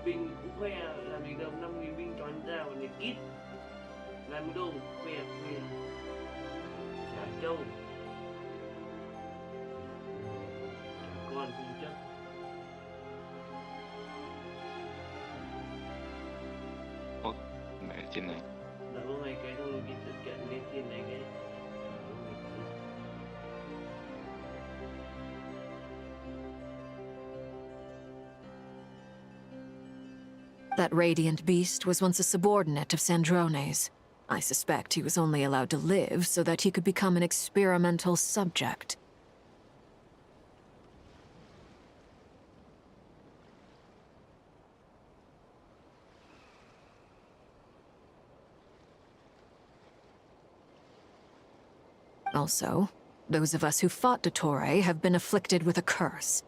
pin cũng khoe làm việc đâu 5.000 viên tròn ra và này kít làm đâu khoe trả châu con không chắc mẹ trên này là có hai cái thôi cái tất cả cái trên này cái That radiant beast was once a subordinate of Sandrone's. I suspect he was only allowed to live so that he could become an experimental subject. Also, those of us who fought Dottore have been afflicted with a curse.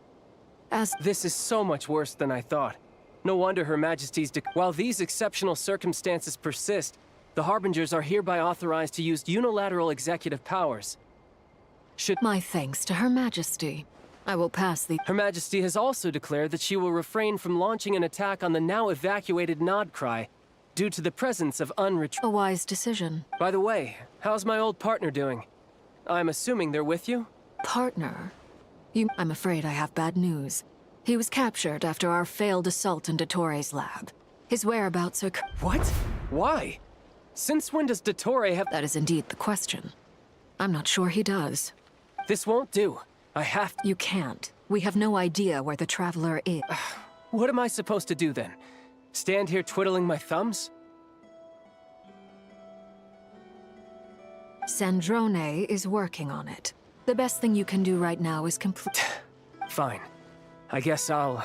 This is so much worse than I thought. No wonder Her Majesty's While these exceptional circumstances persist, the Harbingers are hereby authorized to use unilateral executive powers. My thanks to Her Majesty. I will pass the... Her Majesty has also declared that she will refrain from launching an attack on the now evacuated Nodcry due to the presence of A wise decision. By the way, how's my old partner doing? I'm assuming they're with you? Partner? I'm afraid I have bad news. He was captured after our failed assault in Dottore's lab. His whereabouts are... What? Why? Since when does Dottore have... That is indeed the question. I'm not sure he does. This won't do. I have to... You can't. We have no idea where the Traveler is. What am I supposed to do then? Stand here twiddling my thumbs? Sandrone is working on it. The best thing you can do right now is complete... Fine. I guess I'll...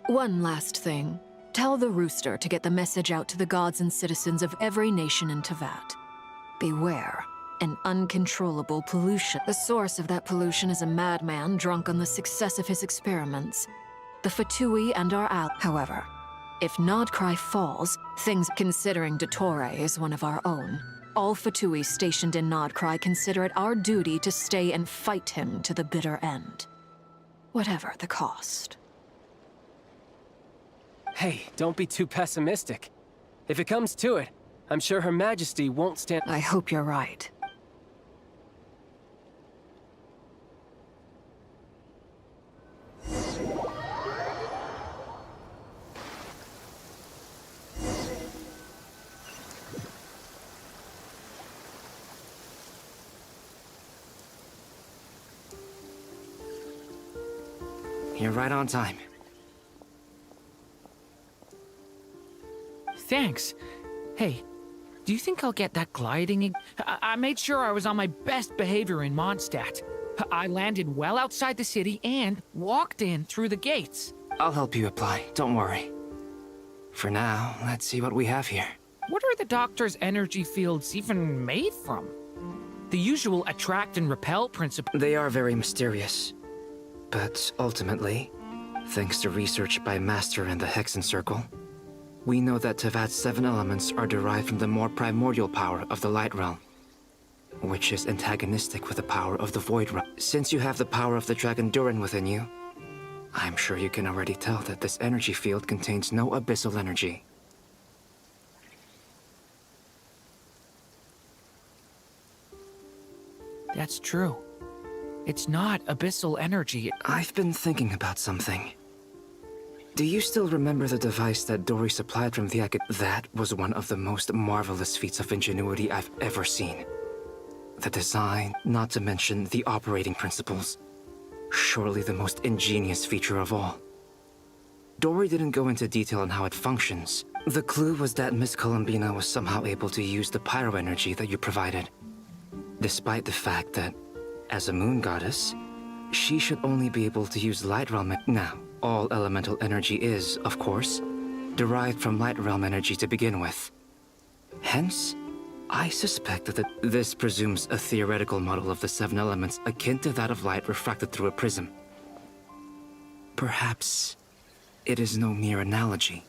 One last thing. Tell the Rooster to get the message out to the gods and citizens of every nation in Teyvat. Beware. An uncontrollable pollution. The source of that pollution is a madman drunk on the success of his experiments. The Fatui and our However, if Nodcry falls, considering Dottore is one of our own, all Fatui stationed in Nodcry consider it our duty to stay and fight him to the bitter end. Whatever the cost. Hey, don't be too pessimistic. If it comes to it, I'm sure Her Majesty won't stand... I hope you're right. You're right on time. Thanks. Hey, do you think I'll get that gliding? I made sure I was on my best behavior in Mondstadt. I landed well outside the city and walked in through the gates. I'll help you apply, don't worry. For now, let's see what we have here. What are the Doctor's energy fields even made from? The usual attract and repel principle. They are very mysterious. But ultimately, thanks to research by Master and the Hexen Circle, we know that Teyvat's 7 elements are derived from the more primordial power of the Light Realm, which is antagonistic with the power of the Void Realm. Since you have the power of the Dragon Durin within you, I'm sure you can already tell that this energy field contains no abyssal energy. That's true. It's not abyssal energy. I've been thinking about something. Do you still remember the device that Dory supplied from the That was one of the most marvelous feats of ingenuity I've ever seen. The design, not to mention the operating principles. Surely the most ingenious feature of all. Dory didn't go into detail on how it functions. The clue was that Miss Columbina was somehow able to use the pyro energy that you provided. Despite the fact that, as a moon goddess, she should only be able to use Light Realm. Now, all elemental energy is, of course, derived from Light Realm energy to begin with. Hence, I suspect that this presumes a theoretical model of the 7 elements akin to that of light refracted through a prism. Perhaps it is no mere analogy.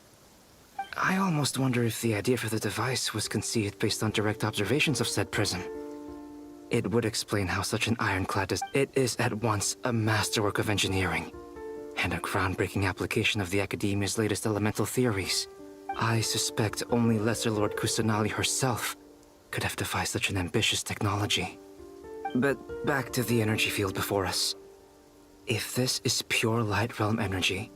I almost wonder if the idea for the device was conceived based on direct observations of said prism. It would explain how such an ironclad It is at once a masterwork of engineering and a groundbreaking application of the Academia's latest elemental theories. I suspect only Lesser Lord Kusanali herself could have devised such an ambitious technology. But back to the energy field before us. If this is pure light realm energy,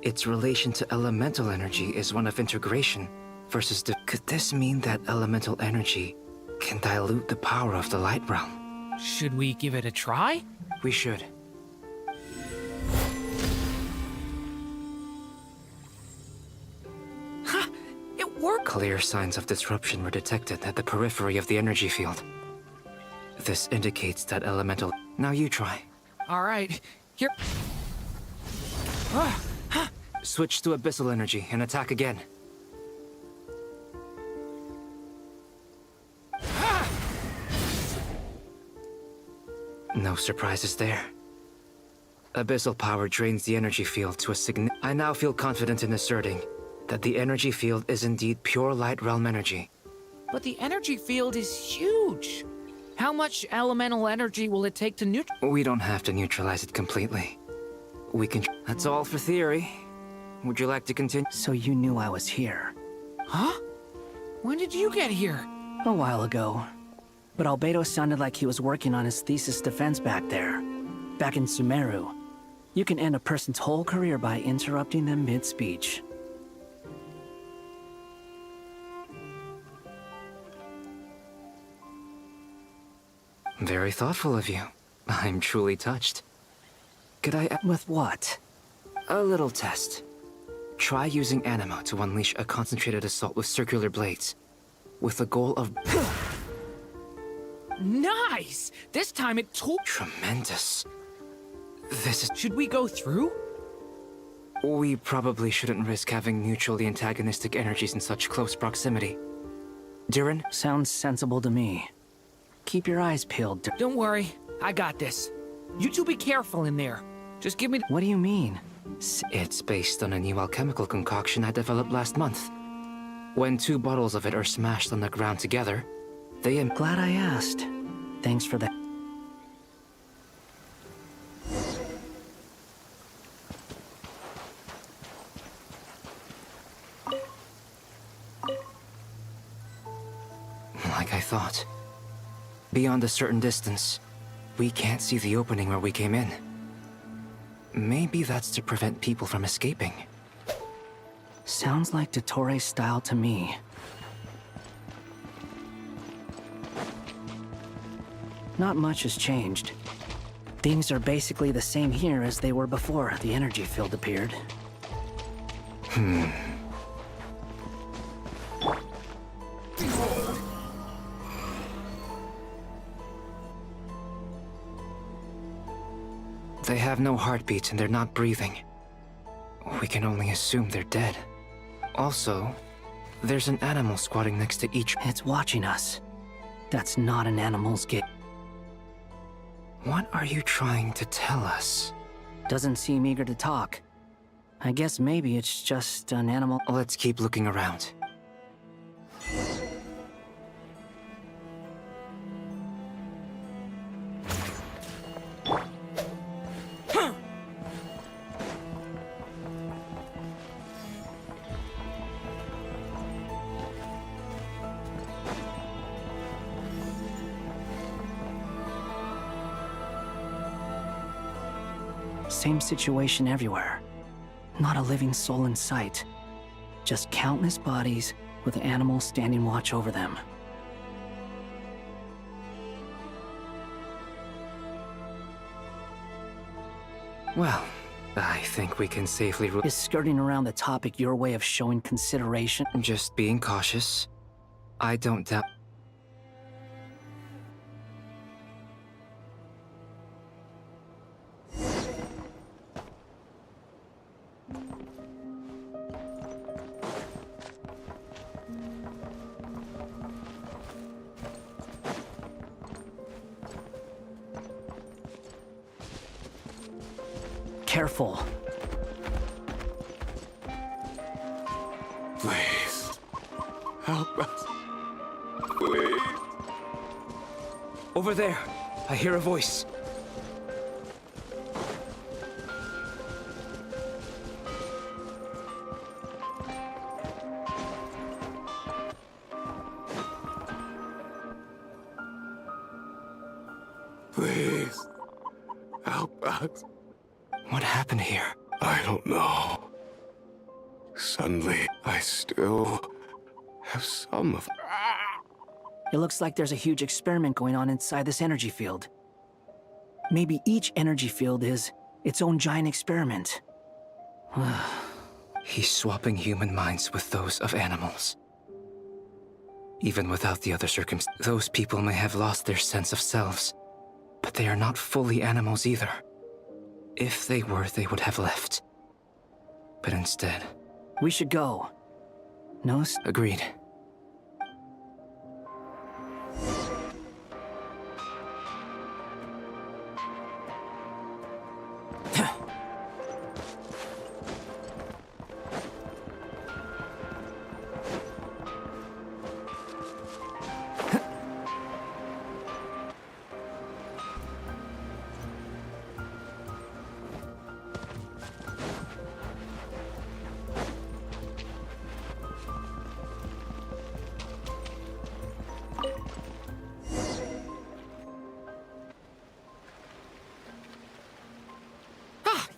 its relation to elemental energy is one of integration versus could this mean that elemental energy can dilute the power of the light realm? Should we give it a try? We should. Ha! It worked! Clear signs of disruption were detected at the periphery of the energy field. This indicates that elemental... Now you try. All right, here... Switch to abyssal energy and attack again. No surprises there. Abyssal power drains the energy field to a I now feel confident in asserting that the energy field is indeed pure light realm energy. But the energy field is huge. How much elemental energy will it take to We don't have to neutralize it completely. We can... That's all for theory. Would you like to continue? So you knew I was here? Huh? When did you get here? A while ago. But Albedo sounded like he was working on his thesis defense back there. Back in Sumeru. You can end a person's whole career by interrupting them mid-speech. Very thoughtful of you. I'm truly touched. Could I... With what? A little test. Try using Animo to unleash a concentrated assault with circular blades. With the goal of... Nice! This time it told... Tremendous. This is... Should we go through? We probably shouldn't risk having mutually antagonistic energies in such close proximity. Durin? Sounds sensible to me. Keep your eyes peeled. Don't worry, I got this. You two be careful in there. Just give me... What do you mean? It's based on a new alchemical concoction I developed last month. When 2 bottles of it are smashed on the ground together, they am... Glad I asked. Thanks for that. Like I thought. Beyond a certain distance, we can't see the opening where we came in. Maybe that's to prevent people from escaping. Sounds like Dottore style to me. Not much has changed. Things are basically the same here as they were before the energy field appeared. They have no heartbeats and they're not breathing. We can only assume they're dead. Also, there's an animal squatting next to each. It's watching us. That's not an animal's gate. What are you trying to tell us? Doesn't seem eager to talk. I guess maybe it's just an animal. Let's keep looking around. Same situation everywhere. Not a living soul in sight. Just countless bodies with animals standing watch over them. Well, I think we can safely Is skirting around the topic your way of showing consideration? Just being cautious. I don't doubt... Careful. Please. Help us. Please. Over there. I hear a voice. Please, help us. What happened here? I don't know. Suddenly, I still have some of... It looks like there's a huge experiment going on inside this energy field. Maybe each energy field is its own giant experiment. He's swapping human minds with those of animals. Even without the other circumstances, those people may have lost their sense of selves, but they are not fully animals either. If they were, they would have left. But instead... We should go. No? Agreed.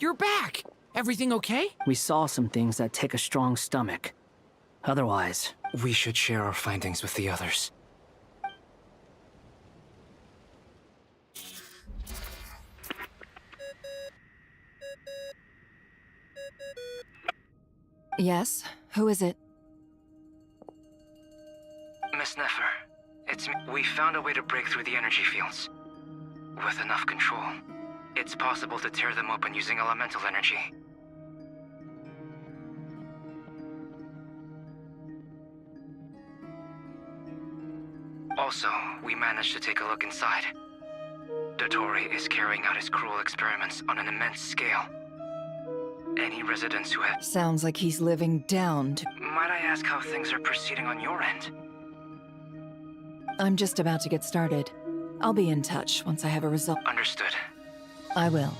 You're back! Everything okay? We saw some things that take a strong stomach. Otherwise... We should share our findings with the others. Yes? Who is it? Miss Nefer, it's me. We found a way to break through the energy fields. With enough control, it's possible to tear them open using elemental energy. Also, we managed to take a look inside. Dottore is carrying out his cruel experiments on an immense scale. Any residents who have... Sounds like he's living down to... Might I ask how things are proceeding on your end? I'm just about to get started. I'll be in touch once I have a result. Understood. I will.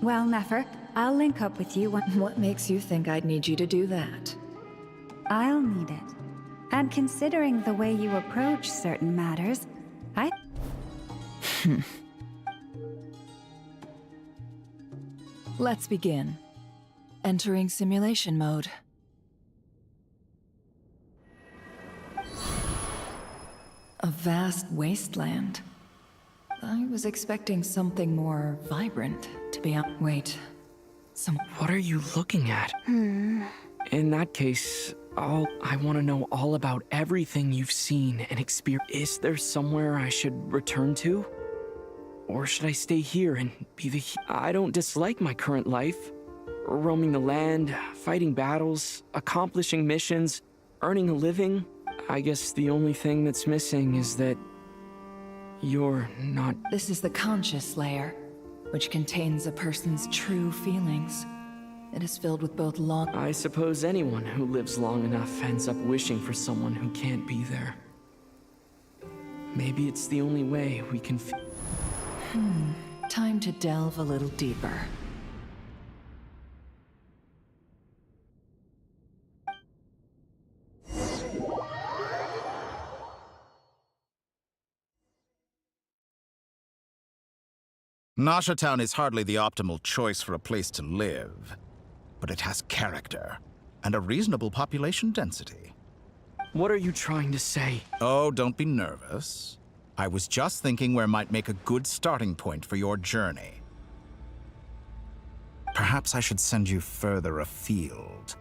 Well, Nefer, I'll link up with you when... What makes you think I'd need you to do that? I'll need it. And considering the way you approach certain matters, I... Let's begin. Entering simulation mode. A vast wasteland. I was expecting something more vibrant, to be honest. Wait. What are you looking at? In that case, I want to know all about everything you've seen and experienced. Is there somewhere I should return to? Or should I stay here and be the... I don't dislike my current life. Roaming the land, fighting battles, accomplishing missions, earning a living. I guess the only thing that's missing is that... you're not... This is the conscious layer, which contains a person's true feelings. It is filled with both long... I suppose anyone who lives long enough ends up wishing for someone who can't be there. Maybe it's the only way we can... Time to delve a little deeper. Nasha Town is hardly the optimal choice for a place to live, but it has character and a reasonable population density. What are you trying to say? Oh, don't be nervous. I was just thinking where might make a good starting point for your journey. Perhaps I should send you further afield.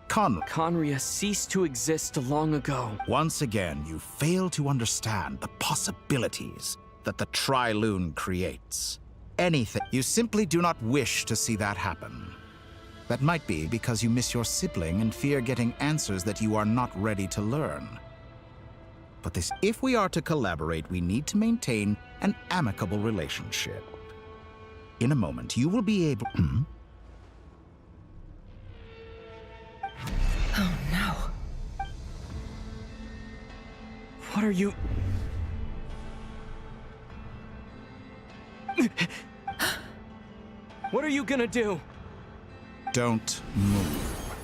Conria ceased to exist long ago. Once again, you fail to understand the possibilities that the Tri-Lune creates. Anything. You simply do not wish to see that happen. That might be because you miss your sibling and fear getting answers that you are not ready to learn. But if we are to collaborate, we need to maintain an amicable relationship. In a moment, you will be able... Oh no. What are you... What are you gonna do? Don't move.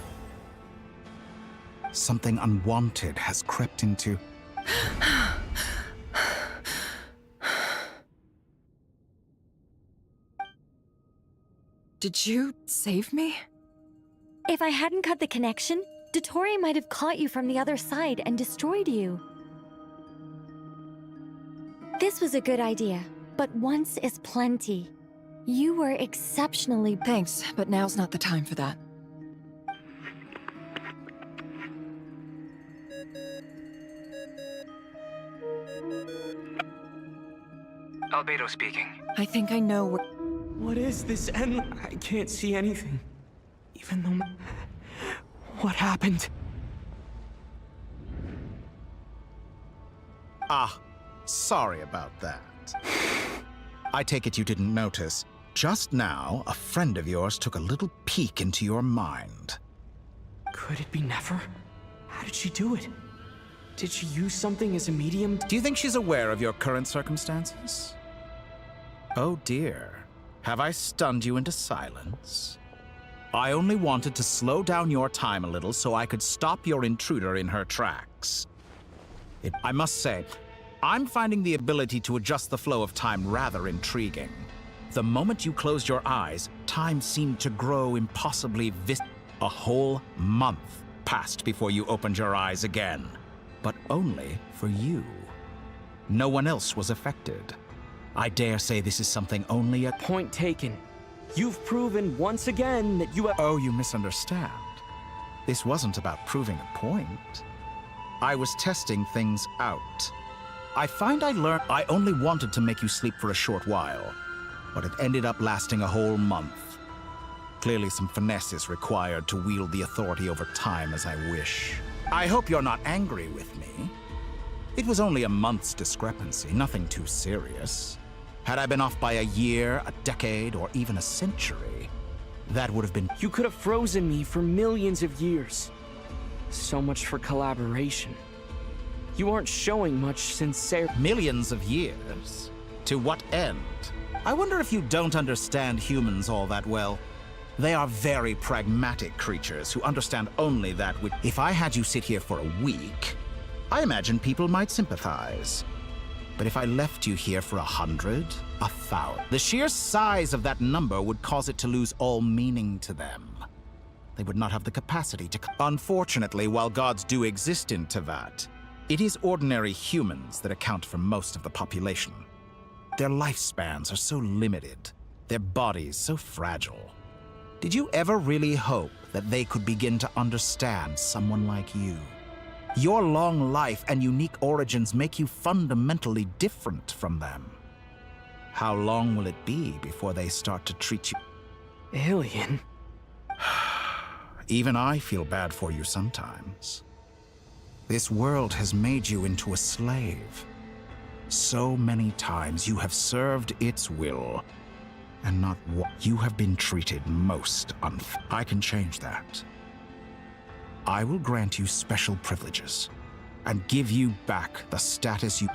Something unwanted has crept into... Did you save me? If I hadn't cut the connection, Dottore might have caught you from the other side and destroyed you. This was a good idea, but once is plenty. You were exceptionally... Thanks, but now's not the time for that. Albedo speaking. I think I know where... What is this end? I can't see anything. Even though... What happened? Ah, sorry about that. I take it you didn't notice. Just now, a friend of yours took a little peek into your mind. Could it be Nefer? How did she do it? Did she use something as a medium? Do you think she's aware of your current circumstances? Oh dear. Have I stunned you into silence? I only wanted to slow down your time a little so I could stop your intruder in her tracks. I must say, I'm finding the ability to adjust the flow of time rather intriguing. The moment you closed your eyes, time seemed to grow impossibly A whole month passed before you opened your eyes again. But only for you. No one else was affected. I dare say this is something only a... Point taken. You've proven once again that you have... Oh, you misunderstand. This wasn't about proving a point. I was testing things out. I find I learned I only wanted to make you sleep for a short while, but it ended up lasting a whole month. Clearly some finesse is required to wield the authority over time as I wish. I hope you're not angry with me. It was only a month's discrepancy, nothing too serious. Had I been off by a year, a decade, or even a century, that would have been... You could have frozen me for millions of years. So much for collaboration. You aren't showing much sincerity. Millions of years? To what end? I wonder if you don't understand humans all that well. They are very pragmatic creatures who understand only that which... If I had you sit here for a week, I imagine people might sympathize. But if I left you here for 100, 1,000, the sheer size of that number would cause it to lose all meaning to them. They would not have the capacity to... Unfortunately, while gods do exist in Teyvat, it is ordinary humans that account for most of the population. Their lifespans are so limited, their bodies so fragile. Did you ever really hope that they could begin to understand someone like you? Your long life and unique origins make you fundamentally different from them. How long will it be before they start to treat you... Alien? Even I feel bad for you sometimes. This world has made you into a slave. So many times you have served its will, and not what you have been treated most unfair. I can change that. I will grant you special privileges and give you back the status you...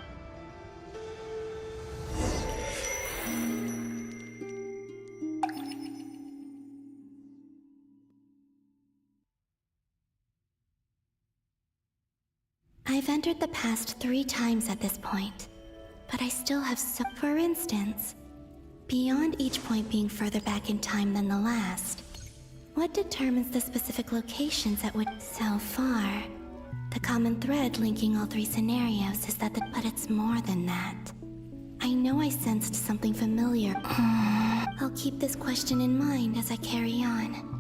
I've entered the past 3 times at this point, but I still have For instance, beyond each point being further back in time than the last, what determines the specific locations at which... So far, the common thread linking all 3 scenarios is that But it's more than that. I know I sensed something familiar. I'll keep this question in mind as I carry on.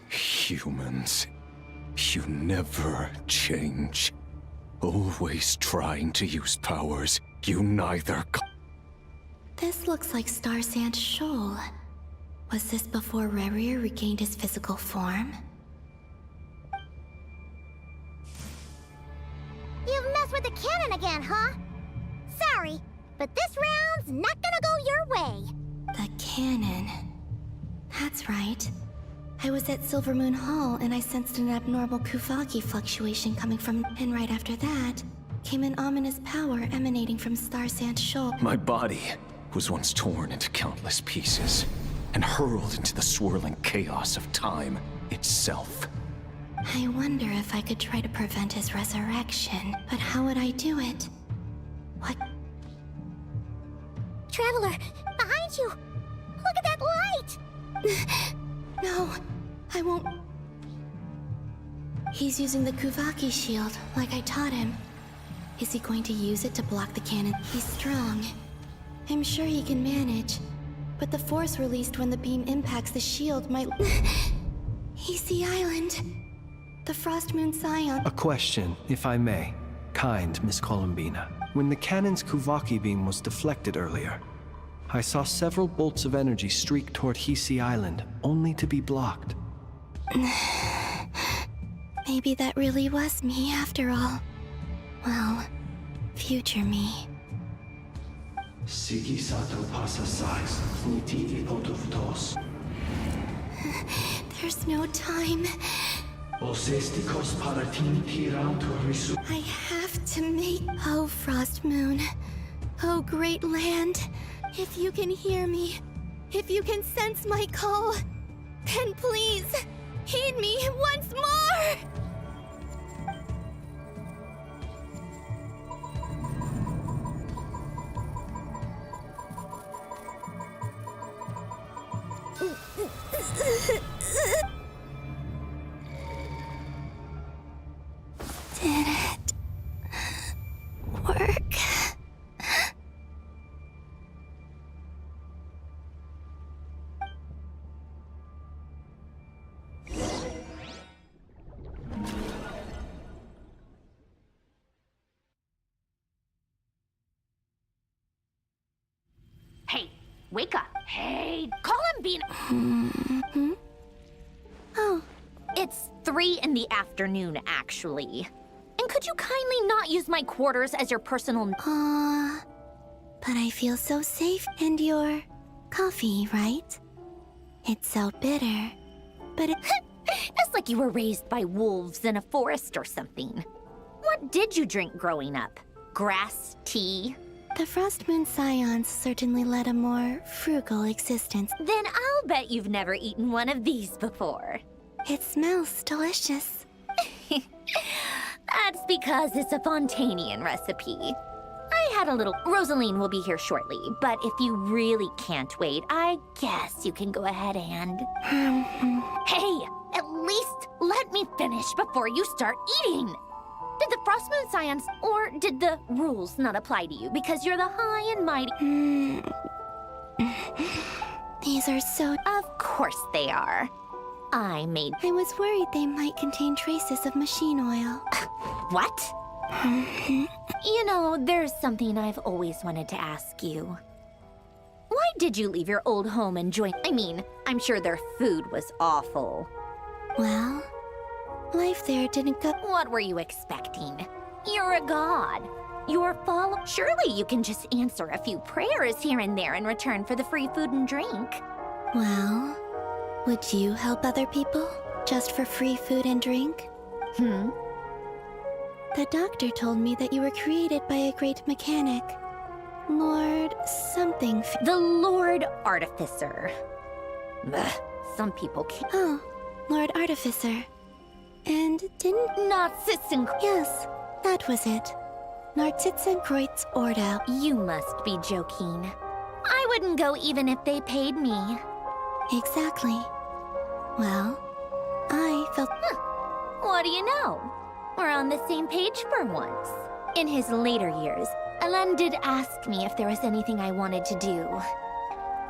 Humans, you never change. Always trying to use powers you neither... This looks like Star Sand Shoal. Was this before Rerir regained his physical form? You've messed with the cannon again, huh? Sorry, but this round's not gonna go your way. The cannon. That's right. I was at Silver Moon Hall and I sensed an abnormal Kuvaki fluctuation coming from... And right after that, came an ominous power emanating from Star Sand Shoal. My body was once torn into countless pieces and hurled into the swirling chaos of time itself. I wonder if I could try to prevent his resurrection, but how would I do it? What? Traveler, behind you! Look at that light! No, I won't. He's using the Kuvaki shield, like I taught him. Is he going to use it to block the cannon? He's strong. I'm sure he can manage. But the force released when the beam impacts the shield might... He's the island. The Frost Moon Scion. A question, if I may. Kind Miss Columbina. When the cannon's Kuvaki beam was deflected earlier, I saw several bolts of energy streak toward Hisi Island, only to be blocked. Maybe that really was me after all. Well, future me. Sigi sato pasa sais, niti ipotovtos. There's no time. I have to make... Oh, Frost Moon. Oh, great land. If you can hear me, if you can sense my call, then please, heed me once more! Did it work? Hey, wake up. Hey, Columbina! Oh, it's 3 in the afternoon, actually. And could you kindly not use my quarters as your personal... But I feel so safe. And your coffee, right? It's so bitter. But it... Just like you were raised by wolves in a forest or something. What did you drink growing up? Grass tea? The Frost Moon Scions certainly led a more frugal existence. Then I'll bet you've never eaten one of these before. It smells delicious. That's because it's a Fontanian recipe. I had a little... Rosaline will be here shortly, but if you really can't wait, I guess you can go ahead and... Hey, at least let me finish before you start eating. Did the Frost Moon Scions, or did the rules not apply to you because you're the high and mighty? These are so... Of course they are. I was worried they might contain traces of machine oil. What? You know, there's something I've always wanted to ask you. Why did you leave your old home and join... I mean, I'm sure their food was awful. Well, life there didn't go... What were you expecting? You're a god. You're Surely you can just answer a few prayers here and there in return for the free food and drink. Well, would you help other people just for free food and drink? The doctor told me that you were created by a great mechanic. Lord something... The Lord Artificer. Ugh, some people can't... Oh, Lord Artificer. And didn't... Narzissen... Yes, that was it. Narzissen-Kreuz Ordo. You must be joking. I wouldn't go even if they paid me. Exactly. Well, I felt... What do you know? We're on the same page for once. In his later years, Alain did ask me if there was anything I wanted to do.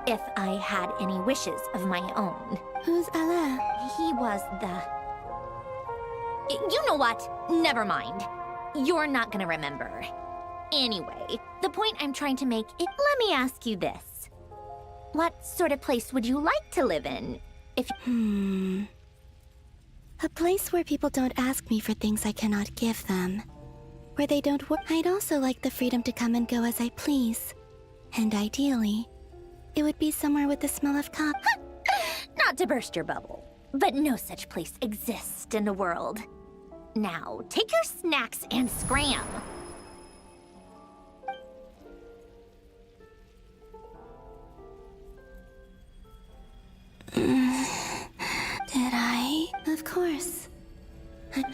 If I had any wishes of my own. Who's Alain? He was the... You know what? Never mind. You're not gonna remember. Anyway, the point I'm trying to make is... Let me ask you this. What sort of place would you like to live in? If... A place where people don't ask me for things I cannot give them. Where they don't work. I'd also like the freedom to come and go as I please. And ideally, it would be somewhere with the smell of coffee. Not to burst your bubble, but no such place exists in the world. Now, take your snacks and scram.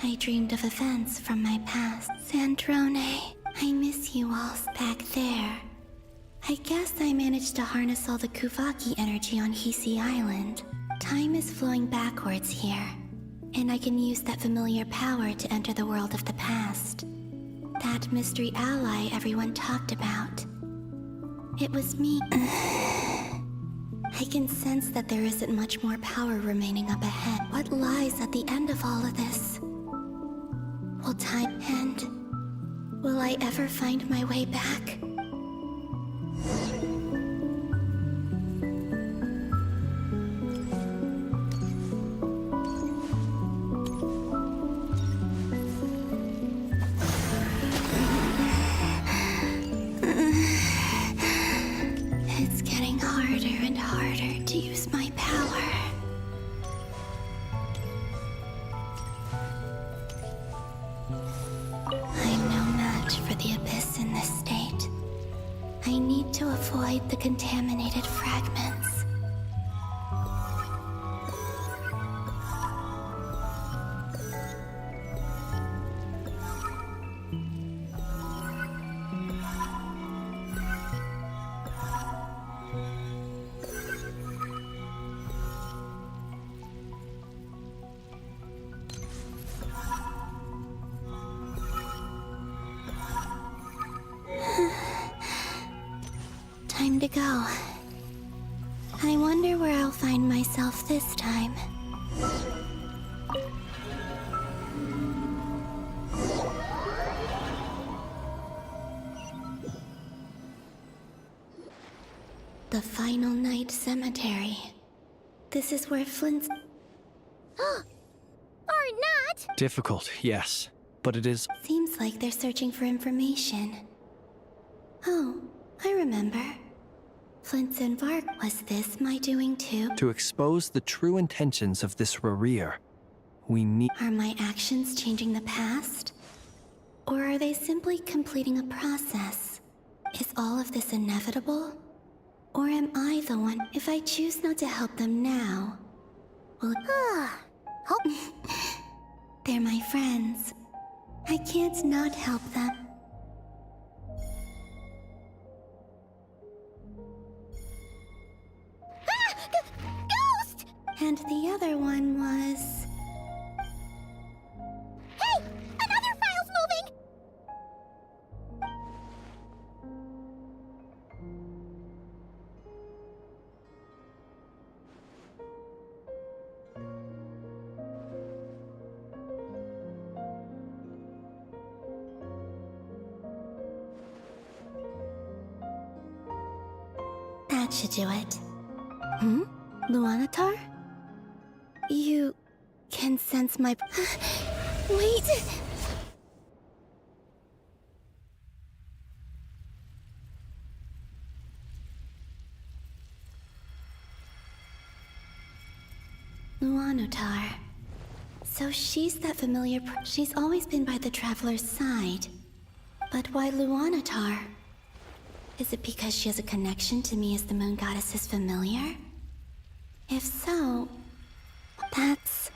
I dreamed of events from my past. Sandrone, I miss you all back there. I guess I managed to harness all the Kuvaki energy on Hisi Island. Time is flowing backwards here, and I can use that familiar power to enter the world of the past. That mystery ally everyone talked about. It was me. I can sense that there isn't much more power remaining up ahead. What lies at the end of all of this? Will time end? Will I ever find my way back? It's getting harder and harder to use my power. I'm no match for the Abyss in this state. I need to avoid the contaminated fragments. Time to go. I wonder where I'll find myself this time. The Final Night Cemetery. This is where Flint's... Or not! Difficult, yes, but it is. Seems like they're searching for information. Oh, I remember. Flint's and Vark, was this my doing too? To expose the true intentions of this Rarir, we need. Are my actions changing the past? Or are they simply completing a process? Is all of this inevitable? Or am I the one? If I choose not to help them now, well... They're my friends. I can't not help them. Ghost! And the other one was... Hey! Another file's moving! That should do it. Luanatar? You can sense my... Wait! Luanatar. So she's that familiar... She's always been by the Traveler's side. But why Luanatar? Is it because she has a connection to me as the Moon Goddess's familiar? If so, that's...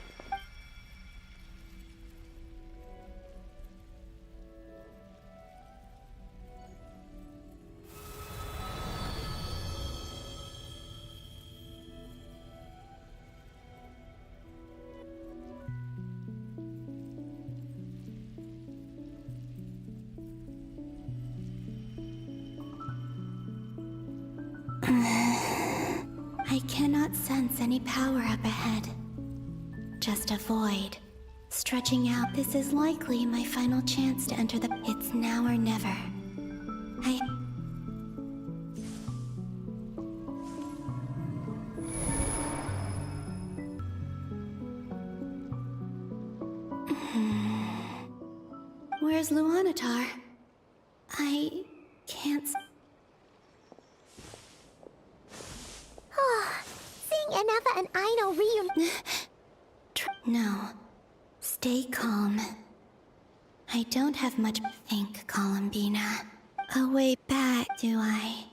I cannot sense any power up ahead. Just a void. Stretching out, this is likely my final chance to enter the... It's now or never. Where's Luanatar? I can't... Seeing Ineva and Aino reunion... No. Stay calm. I don't have much to think, Columbina. A way back, do I?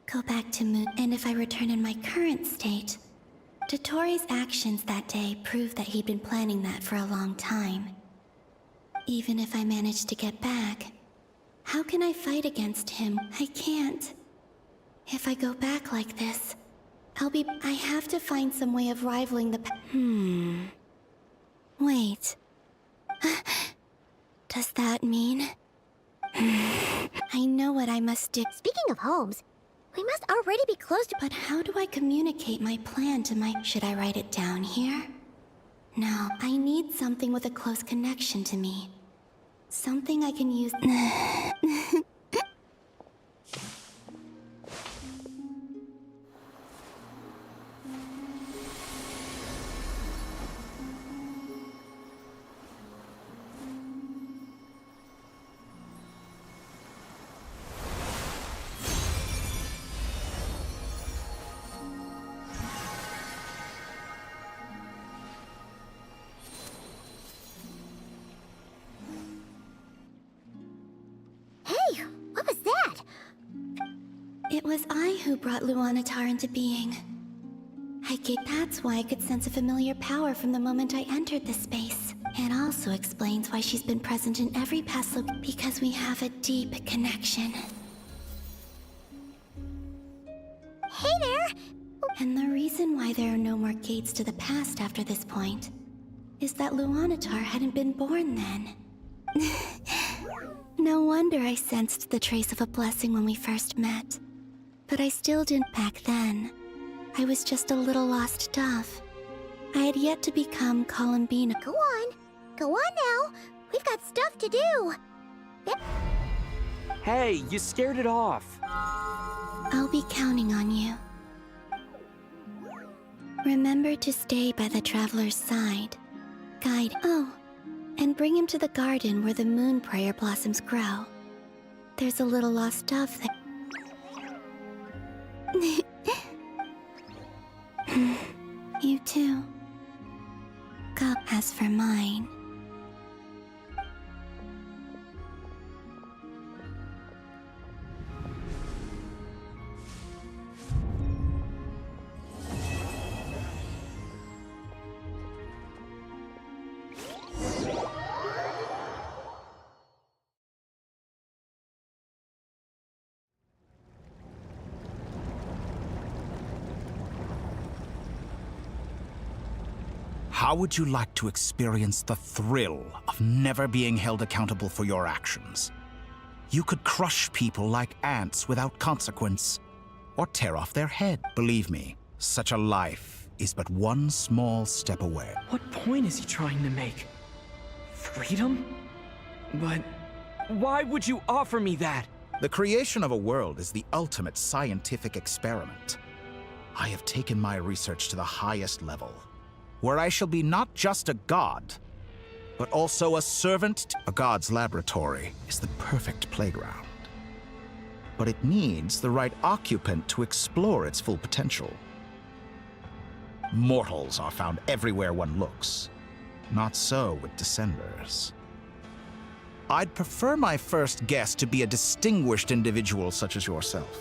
Go back to Moon, and if I return in my current state... Dottoro's actions that day prove that he'd been planning that for a long time. Even if I manage to get back, how can I fight against him? I can't. If I go back like this, I have to find some way of rivaling the Wait. Does that mean... I know what I must do. Speaking of homes, we must already be close to... But how do I communicate my plan to my... Should I write it down here? No, I need something with a close connection to me. Something I can use... Hey, what was that? It was I who brought Luanatar into being. That's why I could sense a familiar power from the moment I entered the space. It also explains why she's been present in every past look, because we have a deep connection. Hey there! And the reason why there are no more gates to the past after this point is that Luanatar hadn't been born then. No wonder I sensed the trace of a blessing when we first met. But I still didn't back then. I was just a little lost dove. I had yet to become Columbina. Go on. Go on now. We've got stuff to do. Yep. Hey, you scared it off. I'll be counting on you. Remember to stay by the traveler's side. Guide. Oh, and bring him to the garden where the moon prayer blossoms grow. There's a little lost dove there. You too. Go. As for mine... How would you like to experience the thrill of never being held accountable for your actions? You could crush people like ants without consequence, or tear off their head. Believe me, such a life is but one small step away. What point is he trying to make? Freedom? But why would you offer me that? The creation of a world is the ultimate scientific experiment. I have taken my research to the highest level, where I shall be not just a god, but also a servant. A god's laboratory is the perfect playground. But it needs the right occupant to explore its full potential. Mortals are found everywhere one looks. Not so with Descenders. I'd prefer my first guest to be a distinguished individual such as yourself.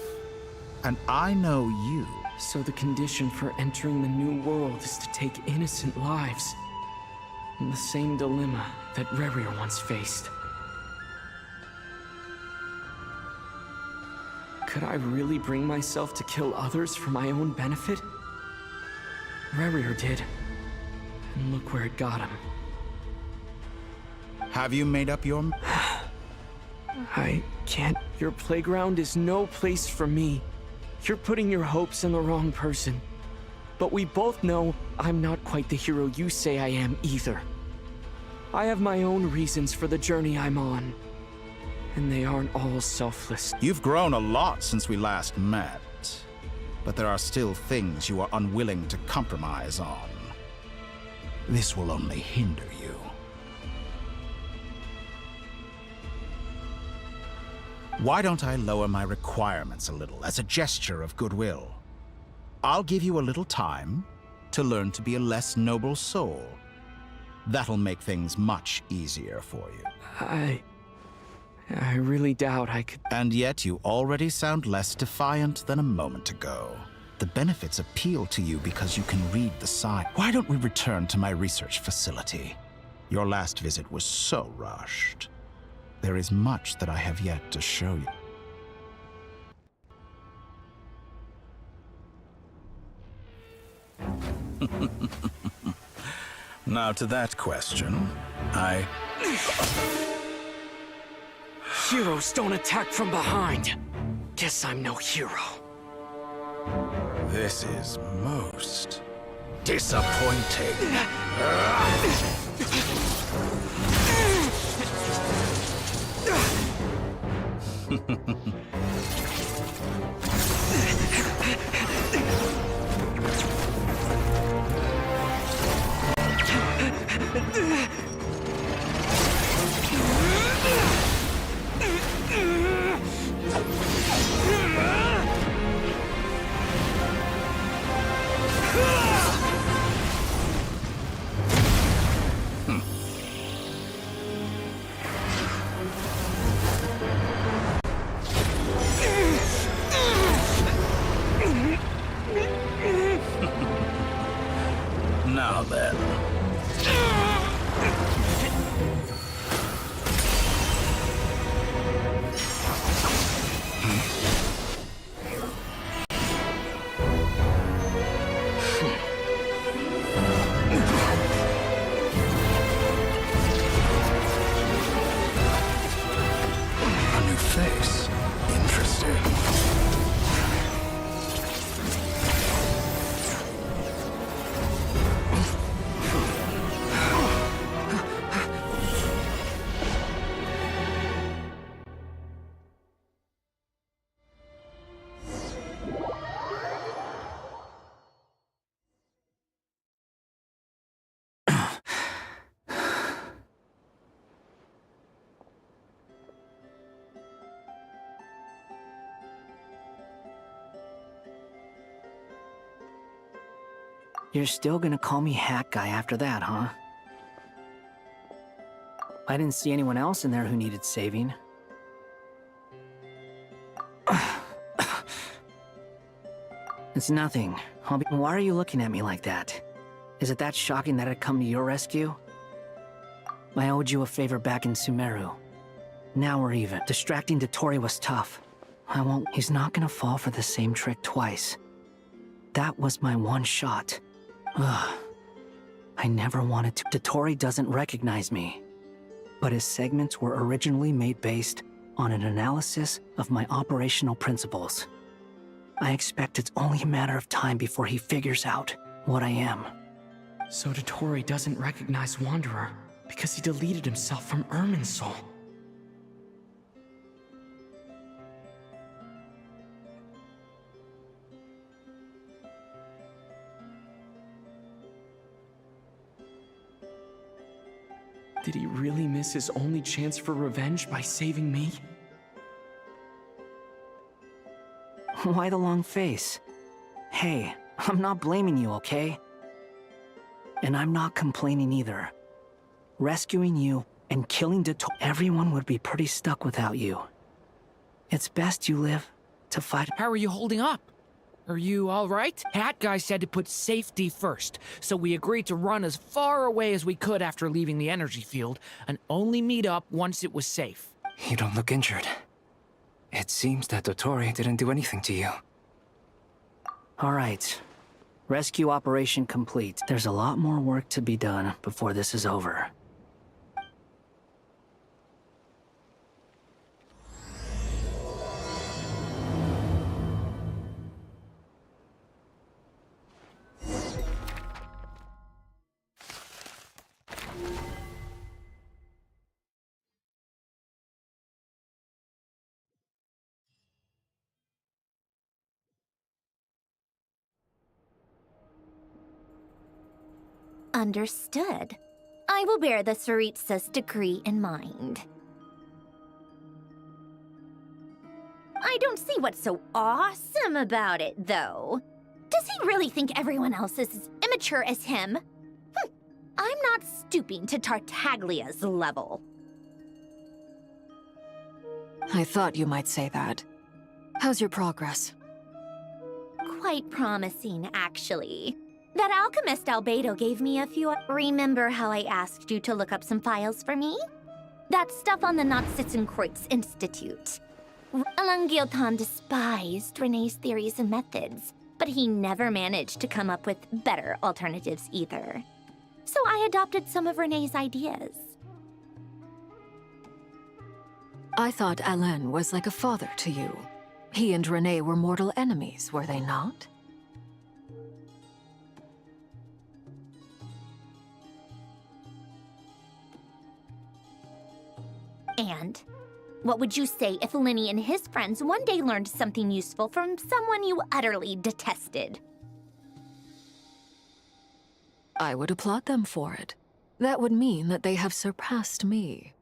And I know you. So the condition for entering the new world is to take innocent lives. In the same dilemma that Rerir once faced. Could I really bring myself to kill others for my own benefit? Rerir did. And look where it got him. Have you made up your... I can't. Your playground is no place for me. You're putting your hopes in the wrong person. But we both know I'm not quite the hero you say I am either. I have my own reasons for the journey I'm on. And they aren't all selfless. You've grown a lot since we last met. But there are still things you are unwilling to compromise on. This will only hinder you. Why don't I lower my requirements a little as a gesture of goodwill? I'll give you a little time to learn to be a less noble soul. That'll make things much easier for you. I really doubt I could... And yet you already sound less defiant than a moment ago. The benefits appeal to you because you can read the sign. Why don't we return to my research facility? Your last visit was so rushed. There is much that I have yet to show you. Now to that question, Heroes don't attack from behind. Guess I'm no hero. This is most disappointing. Now then. A new face. Interesting. You're still gonna call me Hat Guy after that, huh? I didn't see anyone else in there who needed saving. It's nothing. Why are you looking at me like that? Is it that shocking that I'd come to your rescue? I owed you a favor back in Sumeru. Now we're even. Distracting Dottore was tough. I won't. He's not gonna fall for the same trick twice. That was my one shot. Ugh. I never wanted to. Dottore doesn't recognize me. But his segments were originally made based on an analysis of my operational principles. I expect it's only a matter of time before he figures out what I am. So Dottore doesn't recognize Wanderer because he deleted himself from Irminsul. Did he really miss his only chance for revenge by saving me? Why the long face? Hey, I'm not blaming you, okay? And I'm not complaining either. Rescuing you and killing Dottore, everyone would be pretty stuck without you. It's best you live to fight. How are you holding up? Are you all right? Hat Guy said to put safety first, so we agreed to run as far away as we could after leaving the energy field, and only meet up once it was safe. You don't look injured. It seems that Dottore didn't do anything to you. All right. Rescue operation complete. There's a lot more work to be done before this is over. Understood. I will bear the Tsaritsa's decree in mind. I don't see what's so awesome about it, though. Does he really think everyone else is as immature as him? I'm not stooping to Tartaglia's level. I thought you might say that. How's your progress? Quite promising, actually. That alchemist Albedo gave me a few. Remember how I asked you to look up some files for me? That stuff on the Nazissenkreuz Institute. Elangilton despised Renee's theories and methods, but he never managed to come up with better alternatives either. So I adopted some of Renee's ideas. I thought Alain was like a father to you. He and Renee were mortal enemies, were they not? And what would you say if Lenny and his friends one day learned something useful from someone you utterly detested? I would applaud them for it. That would mean that they have surpassed me.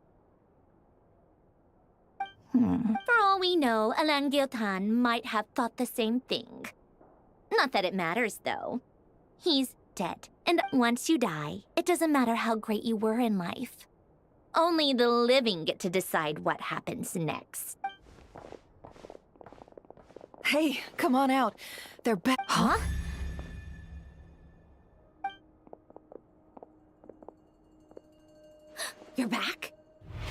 For all we know, Elangilton might have thought the same thing. Not that it matters, though. He's dead, and once you die, it doesn't matter how great you were in life. Only the living get to decide what happens next. Hey, come on out. They're back. Huh? You're back?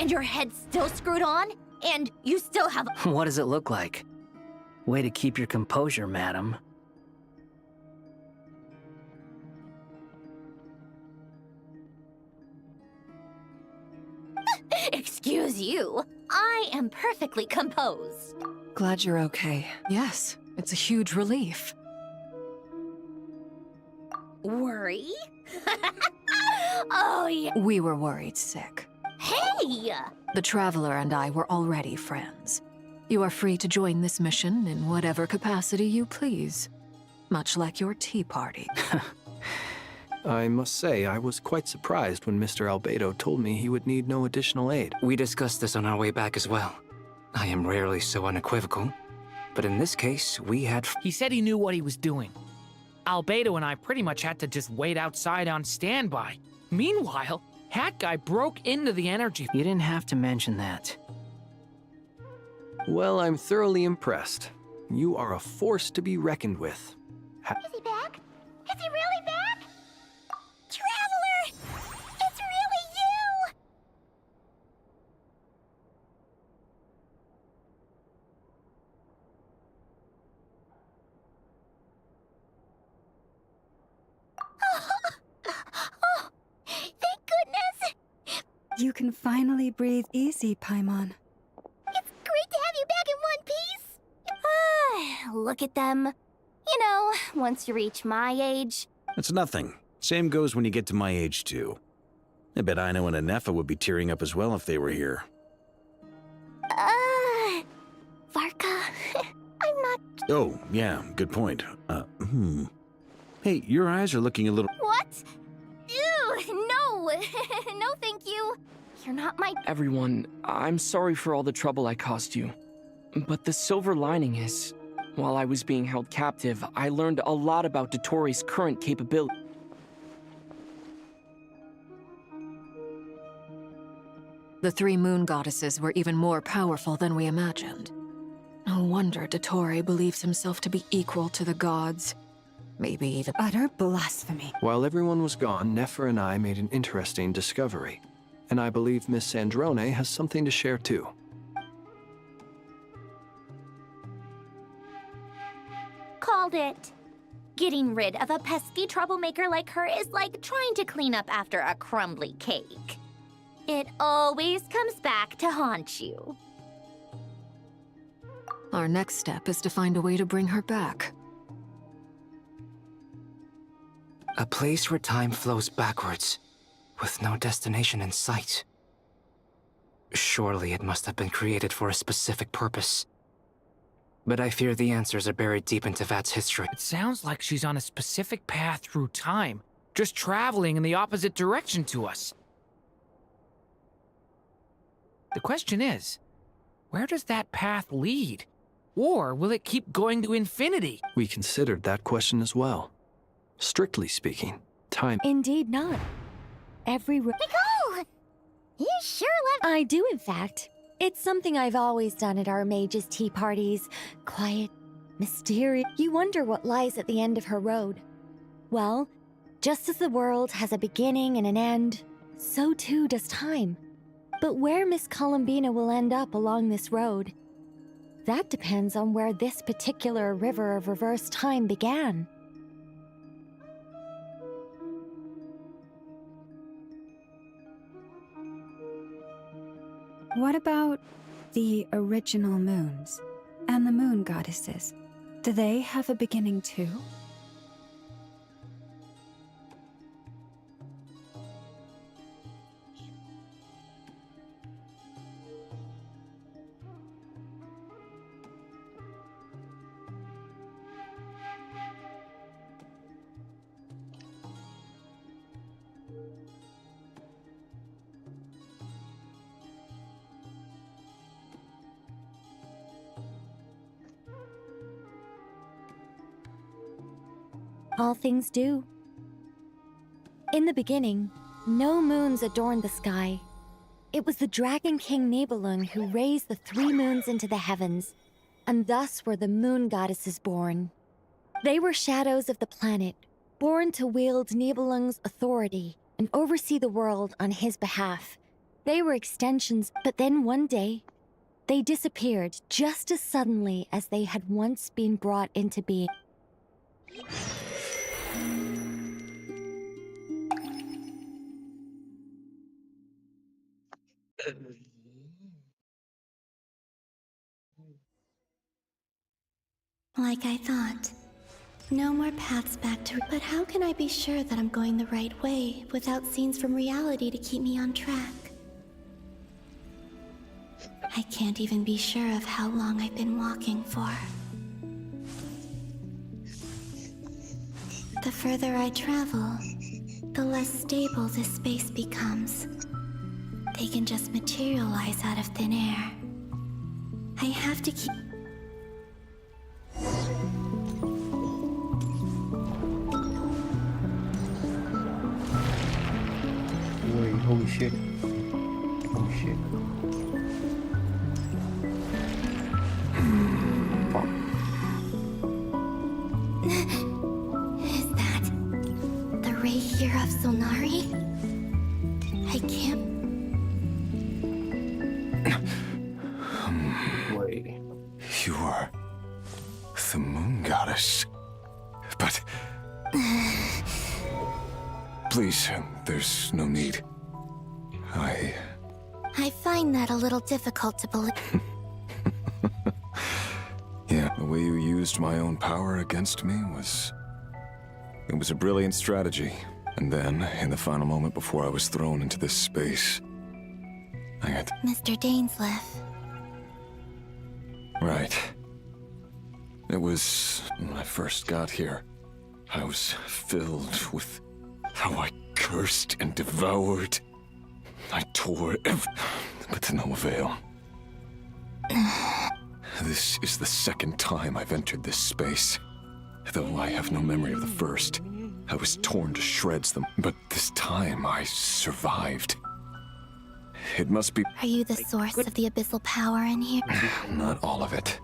And your head's still screwed on? And you still have— What does it look like? Way to keep your composure, madam. Excuse you. I am perfectly composed. Glad you're okay. Yes, it's a huge relief. Worry? Oh, yeah. We were worried sick. Hey! The Traveler and I were already friends. You are free to join this mission in whatever capacity you please. Much like your tea party. I must say, I was quite surprised when Mr. Albedo told me he would need no additional aid. We discussed this on our way back as well. I am rarely so unequivocal, but in this case, we had— He said he knew what he was doing. Albedo and I pretty much had to just wait outside on standby. Meanwhile, Hat Guy broke into the energy— You didn't have to mention that. Well, I'm thoroughly impressed. You are a force to be reckoned with. Is he back? Is he really back? Traveler! It's really you! Oh, thank goodness! You can finally breathe easy, Paimon. It's great to have you back in one piece! Look at them. You know, once you reach my age... It's nothing. Same goes when you get to my age, too. I bet Ino and Anefa would be tearing up as well if they were here. Varka, I'm not... Oh, yeah, good point. Hey, your eyes are looking a little... What? Ew, no! No, thank you. You're not my... Everyone, I'm sorry for all the trouble I caused you. But the silver lining is, while I was being held captive, I learned a lot about Dottoro's current capability. The three moon goddesses were even more powerful than we imagined. No wonder Dottore believes himself to be equal to the gods. Maybe even— Utter blasphemy. While everyone was gone, Nefer and I made an interesting discovery. And I believe Miss Sandrone has something to share too. Called it. Getting rid of a pesky troublemaker like her is like trying to clean up after a crumbly cake. It always comes back to haunt you. Our next step is to find a way to bring her back. a place where time flows backwards, with no destination in sight. Surely it must have been created for a specific purpose. But I fear the answers are buried deep in Tevat's history. It sounds like she's on a specific path through time, just traveling in the opposite direction to us. The question is, where does that path lead? Or will it keep going to infinity? We considered that question as well. Strictly speaking, time— Indeed not. Nicole! You sure love— I do, in fact. It's something I've always done at our mages' tea parties. Quiet, mysterious. You wonder what lies at the end of her road. Well, just as the world has a beginning and an end, so too does time. But where Miss Columbina will end up along this road, that depends on where this particular river of reverse time began. What about the original moons and the moon goddesses? Do they have a beginning too? All things do. In the beginning, no moons adorned the sky. It was the Dragon King Nibelung who raised the 3 moons into the heavens, and thus were the moon goddesses born. They were shadows of the planet, born to wield Nibelung's authority and oversee the world on his behalf. They were extensions, but then one day, they disappeared just as suddenly as they had once been brought into being. Like I thought. No more paths back to... But how can I be sure that I'm going the right way without scenes from reality to keep me on track? I can't even be sure of how long I've been walking for. The further I travel, the less stable this space becomes. They can just materialize out of thin air. I have to keep... Wait, holy shit. Holy shit. Fuck. Is that the ray here of Solnari? I can't... Wait. You are the moon goddess. But... Please, there's no need. I find that a little difficult to believe. Yeah, the way you used my own power against me was... It was a brilliant strategy. And then, in the final moment before I was thrown into this space, I had... Mr. Dainsleif. Right. It was when I first got here. I was filled with how I cursed and devoured. I tore but to no avail. This is the second time I've entered this space. Though I have no memory of the first. I was torn to shreds them, but this time I survived. It must be... Are you the source of the abyssal power in here? Not all of it.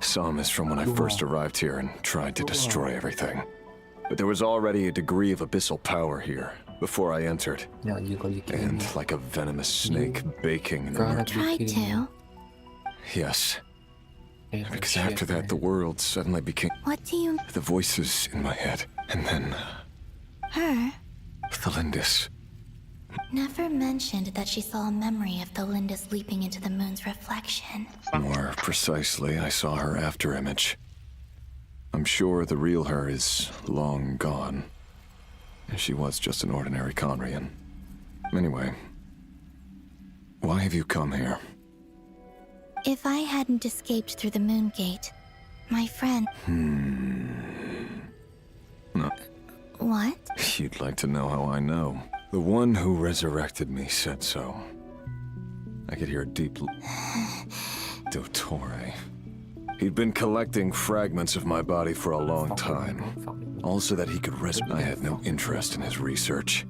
Some is from when I first arrived here and tried to destroy everything. But there was already a degree of abyssal power here before I entered. And like a venomous snake baking in the murk. Tried to. Yes. Because after that, the world suddenly became... What do you... The voices in my head. And then... Her? Thelindis. Never mentioned that she saw a memory of Thelindis leaping into the moon's reflection. More precisely, I saw her afterimage. I'm sure the real her is long gone. She was just an ordinary Conrian. Anyway, why have you come here? If I hadn't escaped through the moon gate, my friend... No. What? You'd like to know how I know. The one who resurrected me said so. I could hear a deep... Dottore. He'd been collecting fragments of my body for a long time. All so that he could I had no interest in his research.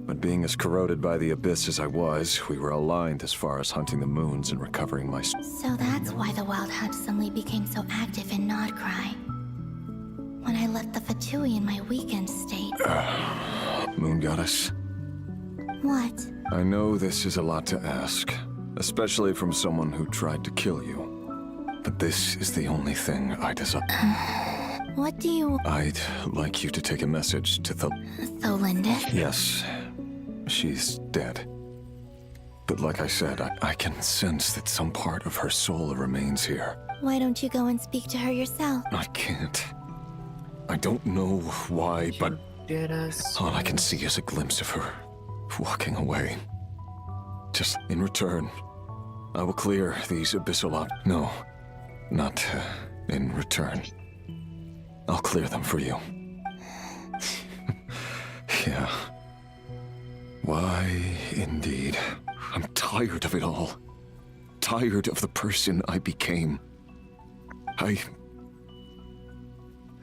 But being as corroded by the abyss as I was, we were aligned as far as hunting the moons and recovering my... So that's why the Wild Hunt suddenly became so active in Nodcry. when I left the Fatui in my weakened state. Moon Goddess, What? I know this is a lot to ask, especially from someone who tried to kill you. But this is the only thing I desire. What do you... I'd like you to take a message to Tholindis? Yes, she's dead. But like I said, I can sense that some part of her soul remains here. Why don't you go and speak to her yourself? I can't. I don't know why, but all I can see is a glimpse of her walking away. Just in return, I will clear these abyssal No, not in return. I'll clear them for you. Yeah. Why, indeed. I'm tired of it all. Tired of the person I became. I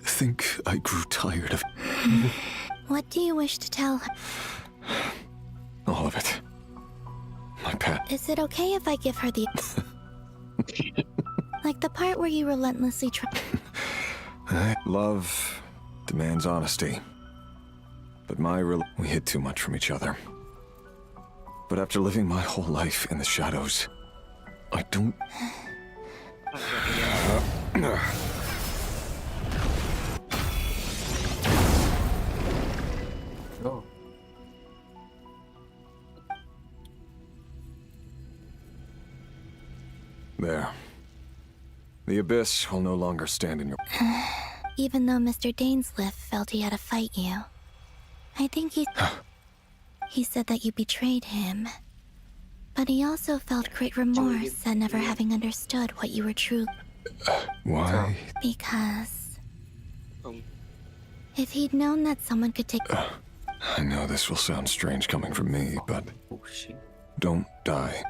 think I grew tired of... What do you wish to tell her? all of it. My pet. Is it okay if I give her the... like the part where you relentlessly try... Love demands honesty. But we hid too much from each other. But after living my whole life in the shadows, I don't... Oh. There. The Abyss will no longer stand in your... Even though Mr. Dainsliff felt he had to fight you, I think he said that you betrayed him. But he also felt great remorse at never having understood what you were truly... Why? Because... if he'd known that someone could take... I know this will sound strange coming from me, but... don't die.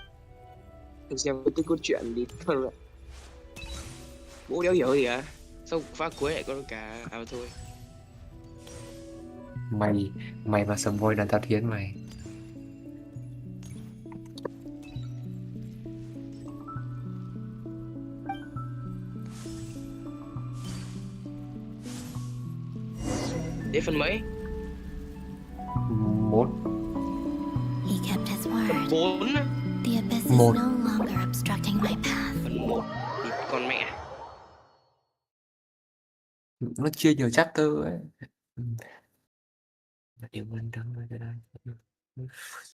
Thực ra với cái câu chuyện đi thôi rồi. Bố đéo hiểu gì à? Sao phá cuối lại có cả thôi. Mày mà sầm voi là tao thiến mày. Đến phần mấy? 1. He kept his word. 4 á. The abyss is Một. no longer obstructing my path. Phần 1 thì con mẹ. Nó chia nhiều chapter ấy. Điều quan trọng là cái đây.